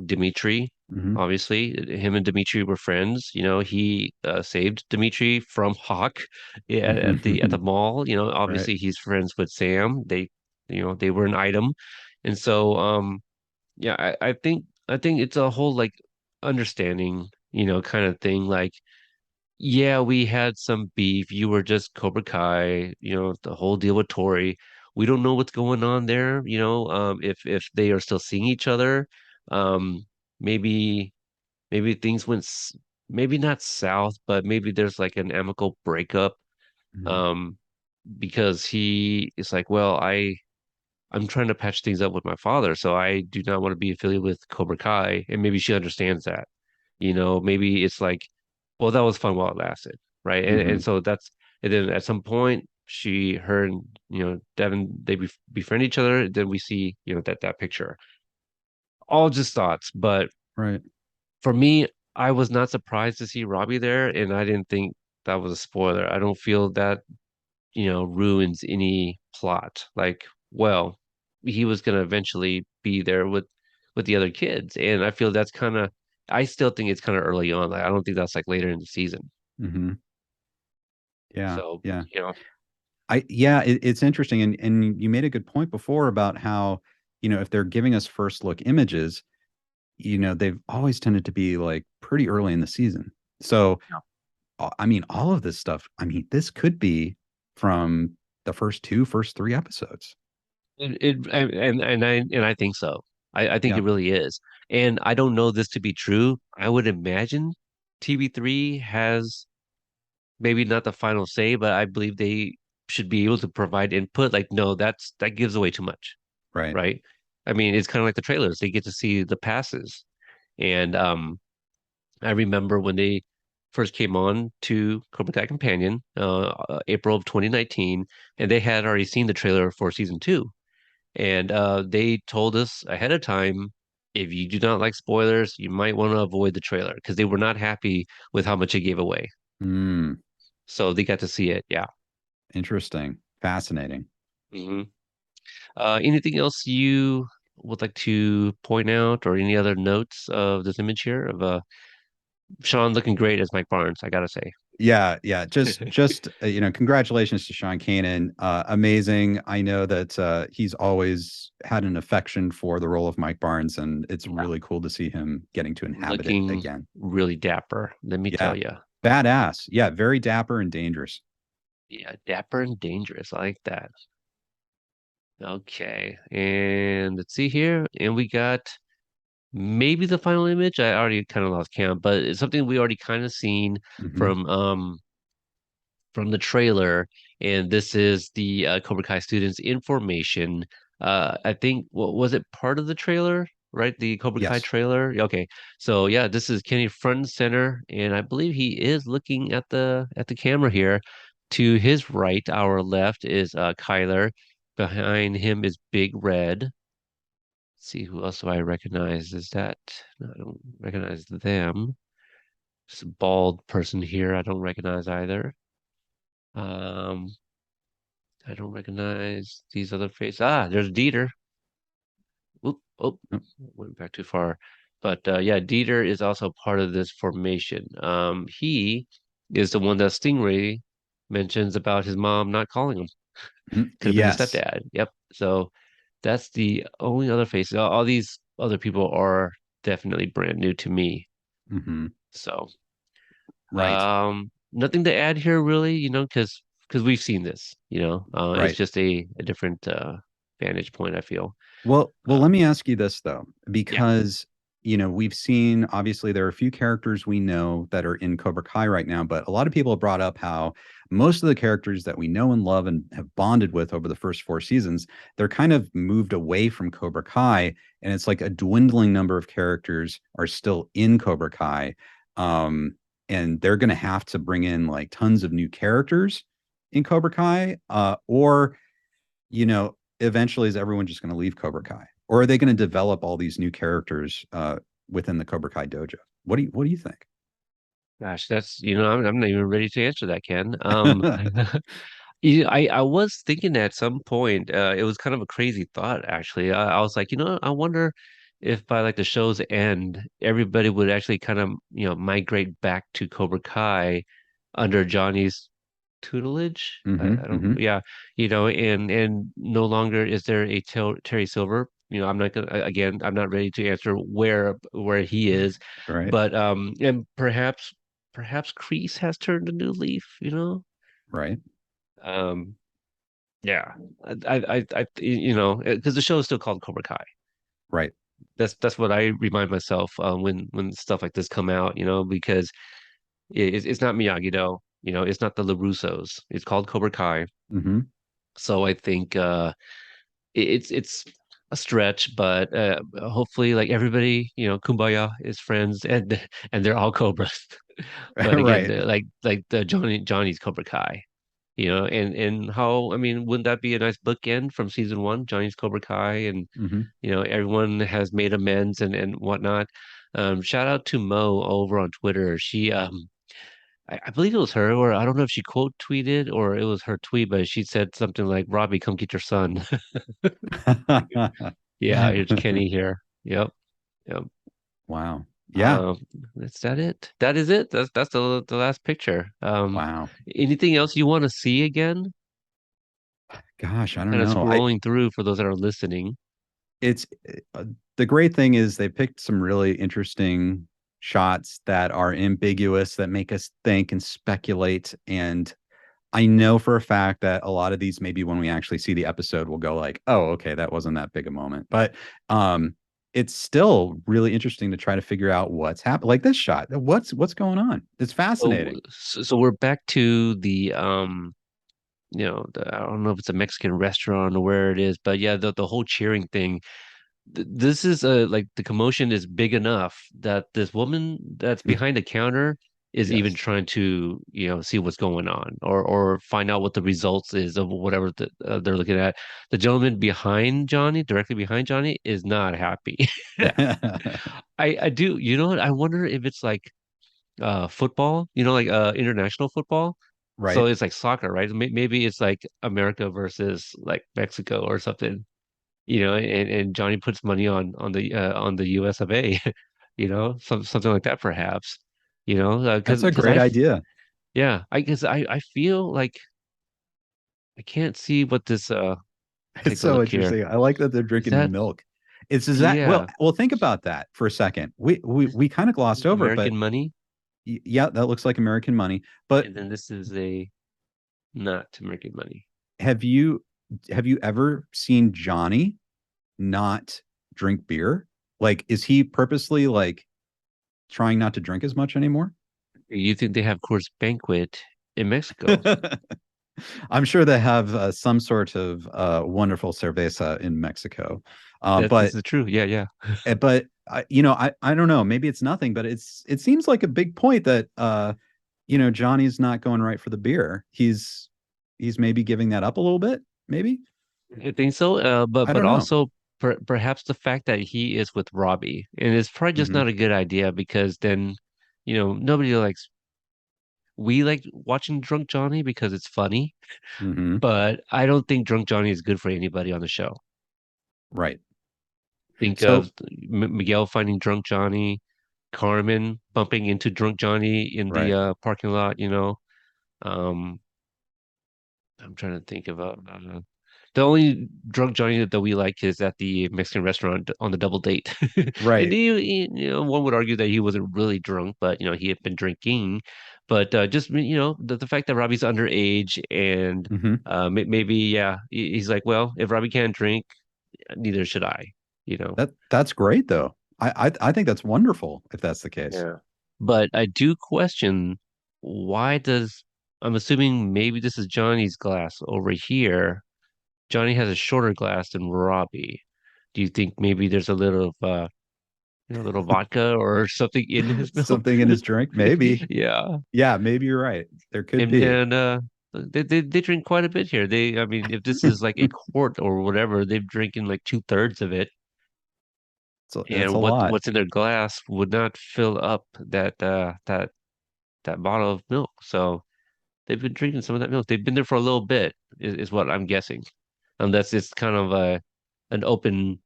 Dimitri. Hmm. Obviously, him and Dimitri were friends. He saved Dimitri from Hawk at the Hmm. mall. Right. Obviously he's friends with Sam. They were an item, and so yeah, I think it's a whole like understanding, kind of thing. Like, yeah, we had some beef. You were just Cobra Kai, the whole deal with Tori. We don't know what's going on there, if they are still seeing each other. Um, maybe maybe things maybe not south, but maybe there's like an amicable breakup. Mhm. Um, because he is like, well, I'm trying to patch things up with my father, so I do not want to be affiliated with Cobra Kai, and maybe she understands that. Maybe it's like, well, that was fun while it lasted, right? And Mhm. so and then at some point, her and Devin, they befriend each other. Then we see that picture. All just thoughts, but Right. for me, I was not surprised to see Robbie there, and I didn't think that was a spoiler. I don't feel that ruins any plot. Like, well, he was gonna eventually be there with the other kids, and I feel that's I still think it's kind of early on. Like, I don't think that's like later in the season. Mhm. Yeah. So, Yeah. Yeah, it's interesting, and you made a good point before about how, if they're giving us first look images, they've always tended to be like pretty early in the season. So, I mean, all of this stuff, I mean, this could be from the first 3 episodes. and I think so. I think Yeah. it really is, and I don't know this to be true. I would imagine TV3 has maybe not the final say, but I believe they should be able to provide input. Like, no, that gives away too much, Right. right? I mean, it's kind of like the trailers. They get to see the passes. And I remember when they first came on to Cobra Kai Companion, April of 2019, and they had already seen the trailer for season two. And they told us ahead of time, if you do not like spoilers, you might want to avoid the trailer because they were not happy with how much it gave away. Mm, So they got to see it. Yeah. interesting. Fascinating. hmm Anything else you would like to point out, or any other notes of this image here of Sean looking great as Mike Barnes, I gotta say. Yeah, yeah. Just congratulations to Sean Kanan. Amazing. I know that he's always had an affection for the role of Mike Barnes, and it's Yeah, really cool to see him getting to inhabit it looking again. really dapper, let me Yeah. tell you. Badass. Yeah, very dapper and dangerous. Yeah, dapper and dangerous. I like that. Okay, and let's see here, and we got maybe the final image. I already kind of lost count, but it's something we already kind of seen Hmm. from the trailer, and this is the Cobra Kai students information. I think what was it part of the trailer, right? The Cobra Kai Yes. trailer. Okay, so yeah, this is Kenny front and center, and I believe he is looking at the camera here. To his right, our left is Kyler. Behind him is Big Red. See who else do I recognize? Is that no, I don't recognize them. There's a bald person here. I don't recognize either. Um, I don't recognize these other faces. Ah, there's Dieter. Oop, oh, went back too far. But yeah, Dieter is also part of this formation. He is the one that Stingray mentions about his mom not calling him. Mhm. Could have been the Yes. stepdad. Yep. So that's the only other faces. All these other people are definitely brand new to me. Hmm. So Right. nothing to add here really, because we've seen this, it's Right. just a different vantage point, I feel. Well, Uh, let me ask you this though, yeah. because we've seen obviously there are a few characters we know that are in Cobra Kai right now, but a lot of people have brought up how most of the characters that we know and love and have bonded with over the first four seasons, they're kind of moved away from Cobra Kai, and it's like a dwindling number of characters are still in Cobra Kai. And they're going to have to bring in like tons of new characters in Cobra Kai, or eventually is everyone just going to leave Cobra Kai, or are they going to develop all these new characters within the Cobra Kai dojo? What do you think? Gosh, I'm not even ready to answer that, Ken. I was thinking at some point, it was kind of a crazy thought, actually. I was like, I wonder if by like the show's end, everybody would actually kind of, migrate back to Cobra Kai under Johnny's tutelage. Mm-hmm, I don't, mm-hmm. yeah, and no longer is there a Terry Silver. I'm not gonna again. I'm not ready to answer where he is, Right, but and perhaps Kreese has turned a new leaf. right, Um, yeah, because the show is still called Cobra Kai. right. That's what I remind myself when stuff like this come out. Because it's not Miyagi-Do. It's not the LaRussos. It's called Cobra Kai. Mm-hmm. So I think it's a stretch, but hopefully, like everybody, Kumbaya is friends, and they're all Cobras. But again, Right. like the Johnny's Cobra Kai, and how I mean, wouldn't that be a nice bookend from season one, Johnny's Cobra Kai, and Mm-hmm. everyone has made amends and whatnot. Shout out to Mo over on Twitter. She I believe it was her, or I don't know if she quote tweeted or it was her tweet, but she said something like, "Robbie, come get your son." Yeah, it's Kenny here. Yep, yep. Wow. Yeah. Um, is that it? That is it. That's the last picture. Wow. Anything else you want to see again? Gosh, I don't Kind of know. I scrolling through for those that are listening. it's The great thing is they picked some really interesting shots that are ambiguous that make us think and speculate, and I know for a fact that a lot of these, maybe when we actually see the episode, we'll go like, "Oh, okay, that wasn't that big a moment." But it's still really interesting to try to figure out what's happened. Like this shot, what's going on? It's So, fascinating. so we're back to the I don't know if it's a Mexican restaurant or where it is, but yeah, the whole cheering thing. This is like the commotion is big enough that this woman that's behind the counter is even Yes. trying to, see what's going on or find out what the results is of whatever they're looking at. The gentleman behind Johnny, directly behind Johnny, is not happy. I do, you know what? I wonder if it's like football, like international football. So Right. it's like soccer, right? Maybe it's like America versus like Mexico or something, and Johnny puts money on the US of A, something like that perhaps, That's because a great idea. yeah, I guess I feel like I can't see what this It's take a so look here. interesting. I like that they're Is drinking that milk. It's is that yeah, well, think about that for a second. We kind of this glossed is over it, but American money, yeah, that looks like American money. But and then this is a not American money. have you have you ever seen Johnny not drink beer? Like, is he purposely like trying not to drink as much anymore? You think they have Coors Banquet in Mexico? I'm sure they have some sort of wonderful cerveza in Mexico. That this But is true. Yeah, yeah. I don't know. Maybe it's nothing, but it seems like a big point that Johnny's not going right for the beer. He's maybe giving that up a little bit. Maybe I think so. But I but don't know. also perhaps the fact that he is with Robbie, and it's probably just Hmm. not a good idea because then, nobody likes. We like watching Drunk Johnny because it's funny, Hmm. but I don't think Drunk Johnny is good for anybody on the show. Right. Think So of Miguel finding Drunk Johnny, Carmen bumping into Drunk Johnny in the right. parking lot. Um, I'm trying to think of the only drunk Johnny that we like is at the Mexican restaurant on the double date. And Right. one would argue that he wasn't really drunk, but he had been drinking. But just the fact that Robbie's underage and Hmm. maybe yeah, he's like, well, if Robbie can't drink, neither should I. You know. That's great though. I think that's wonderful if that's the case. Yeah. But I do question why does I'm assuming maybe this is Johnny's glass over here. Johnny has a shorter glass than Robbie. Do you think maybe there's a little a little vodka or something in his milk? Something in his drink, maybe. Yeah. Yeah, maybe you're right. There could be. And they drink quite a bit here. I mean, if this is like a quart or whatever, they're drinking like two-thirds of it. So that's a And lot. what's in their glass would not fill up that bottle of milk. So they've been drinking some of that milk. They've been there for a little bit, is what I'm guessing. Unless it's kind of an open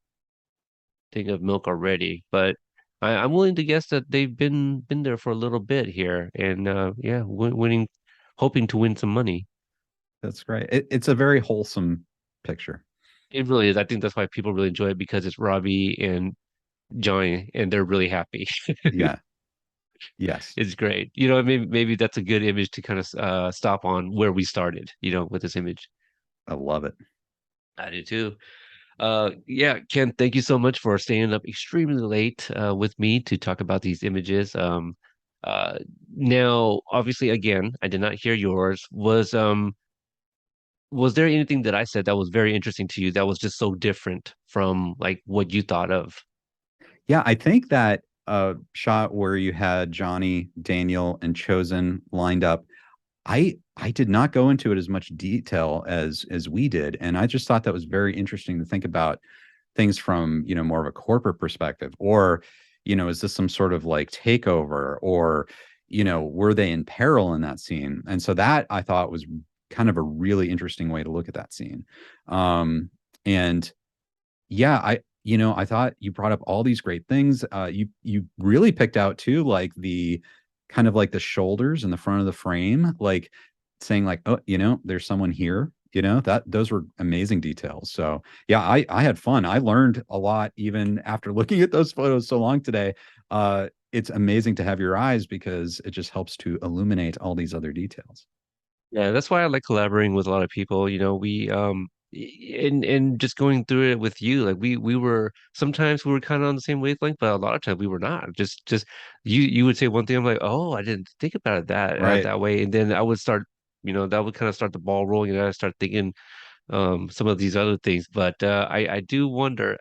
thing of milk already. But I'm willing to guess that they've been there for a little bit here, and yeah, winning, hoping to win some money. That's great. It's a very wholesome picture. It really is. I think that's why people really enjoy it because it's Robbie and Johnny, and they're really happy. Yeah. Yes. It's great. Maybe that's a good image to kind of stop on where we started. With this image. I love it. I do too. Yeah, Ken, thank you so much for staying up extremely late with me to talk about these images. Uh, Now, obviously, again, I did not hear yours. Was there anything that I said that was very interesting to you that was just so different from like what you thought of? Yeah, I think that shot where you had Johnny, Daniel, and Chosen lined up, I did not go into it as much detail as we did, and I just thought that was very interesting to think about things from more of a corporate perspective, or is this some sort of like takeover, or were they in peril in that scene? And so that I thought was kind of a really interesting way to look at that scene. And yeah, I thought you brought up all these great things. You really picked out too, like the kind of like the shoulders in the front of the frame, like saying like, oh, there's someone here. That those were amazing details. So yeah, I had fun. I learned a lot even after looking at those photos so long today. It's amazing to have your eyes because it just helps to illuminate all these other details. Yeah, that's why I like collaborating with a lot of people. We and just going through it with you, like we were sometimes we were kind of on the same wavelength, but a lot of times we were not. Just you would say one thing, I'm like, oh, I didn't think about it Right. that way, and then I would start, that would kind of start the ball rolling, and I start thinking some of these other things. But I do wonder.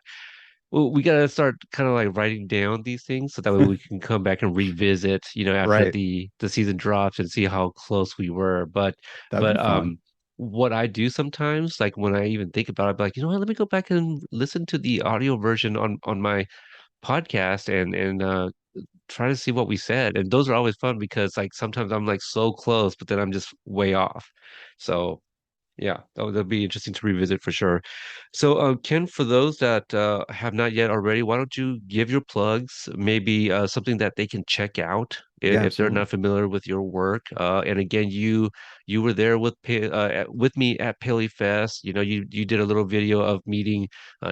Well, we gotta start kind of like writing down these things so that way we can come back and revisit, after Right. the season drops and see how close we were. That'd be But fun. what I do sometimes, like when I even think about it, I'd be like, you know what, let me go back and listen to the audio version on my podcast and try to see what we said. And those are always fun because like sometimes I'm like so close, but then I'm just way off. So yeah, that'll be interesting to revisit for sure. So, Ken, for those that have not yet already, why don't you give your plugs, maybe something that they can check out Yeah, if they're absolutely. not familiar with your work. And again, you were there with with me at Paley Fest. You did a little video of meeting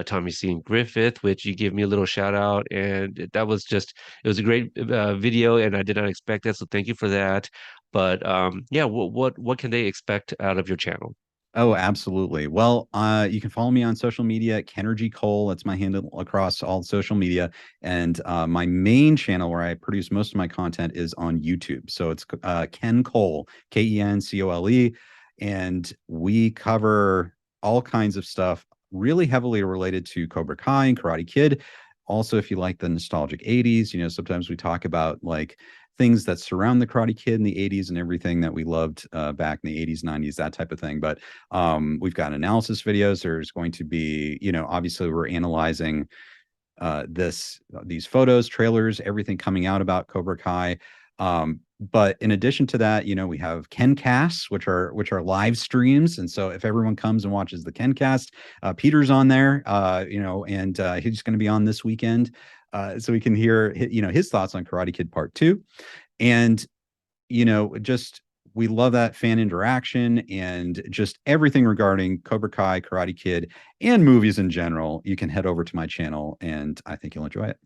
Tommy C. and Griffith, which you gave me a little shout out, and that was just it was a great video, and I did not expect that, so thank you for that. But yeah, what can they expect out of your channel? Oh, absolutely. Well, you can follow me on social media, Kennergy Cole. That's my handle across all social media. And my main channel where I produce most of my content is on YouTube. So it's Ken Cole, Kencole. And we cover all kinds of stuff really heavily related to Cobra Kai and Karate Kid. Also, if you like the nostalgic 80s, sometimes we talk about like things that surround the Karate Kid in the 80s and everything that we loved back in the 80s, 90s, that type of thing. But we've got analysis videos. There's going to be, obviously we're analyzing these photos, trailers, everything coming out about Cobra Kai. But in addition to that, we have Kencasts, which are live streams. And so if everyone comes and watches the Kencast, Peter's on there, and he's going to be on this weekend. So we can hear his thoughts on Karate Kid Part 2. And just we love that fan interaction and just everything regarding Cobra Kai, Karate Kid, and movies in general. You can head over to my channel, and I think you'll enjoy it.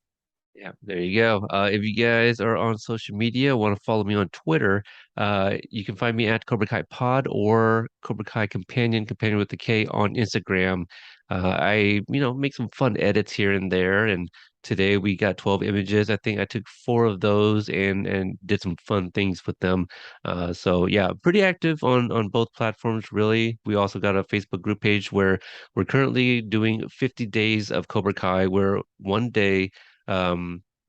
Yeah, there you go. If you guys are on social media, want to follow me on Twitter, you can find me at Cobra Kai Pod or Cobra Kai Companion with the K on Instagram. I make some fun edits here and there, and today we got 12 images. I think I took four of those and did some fun things with them. So yeah, pretty active on both platforms, really. We also got a Facebook group page where we're currently doing 50 days of Cobra Kai, where one day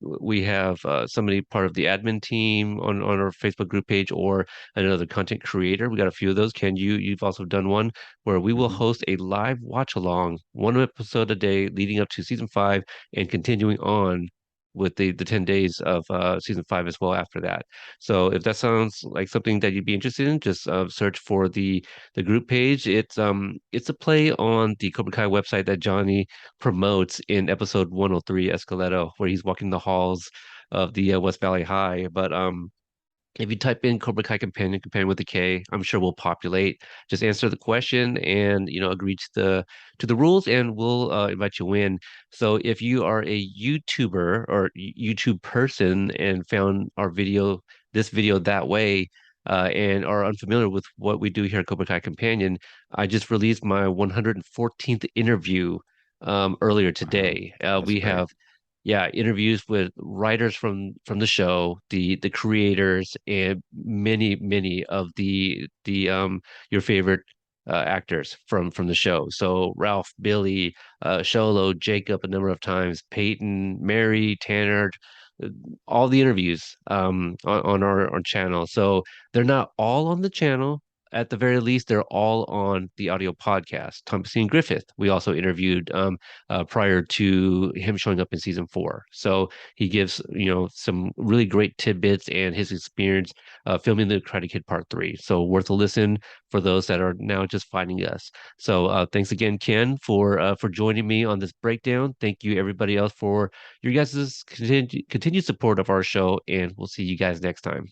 we have somebody part of the admin team on our Facebook group page or another content creator. We got a few of those. Ken, you've also done one where we will Mhm. host a live watch along, one episode a day leading up to season five and continuing on with the 10 days of season five as well after that. So if that sounds like something that you'd be interested in, just search for the group page. It's a play on the Cobra Kai website that Johnny promotes in episode 103 Escaleto, where he's walking the halls of the West Valley High. But if you type in Cobra Kai Companion with a K, I'm sure we'll populate. Just answer the question and agree to the rules, and we'll invite you in. So if you are a YouTuber or YouTube person and found this video that way, and are unfamiliar with what we do here at Cobra Kai Companion, I just released my 114th interview earlier Wow, today. that's We great. have interviews with writers from the show, the creators, and many of the your favorite actors from the show. So Ralph, Billy, Sholo, Jacob, a number of times, Peyton, Mary, Tanner, uh, all the interviews on our channel. So they're not all on the channel. At the very least, they're all on the audio podcast. Thompson Griffith, we also interviewed prior to him showing up in season four. So he gives, some really great tidbits and his experience filming the Karate Kid Part 3. So worth a listen for those that are now just finding us. So thanks again, Ken, for joining me on this breakdown. Thank you, everybody else, for your guys' continued support of our show, and we'll see you guys next time.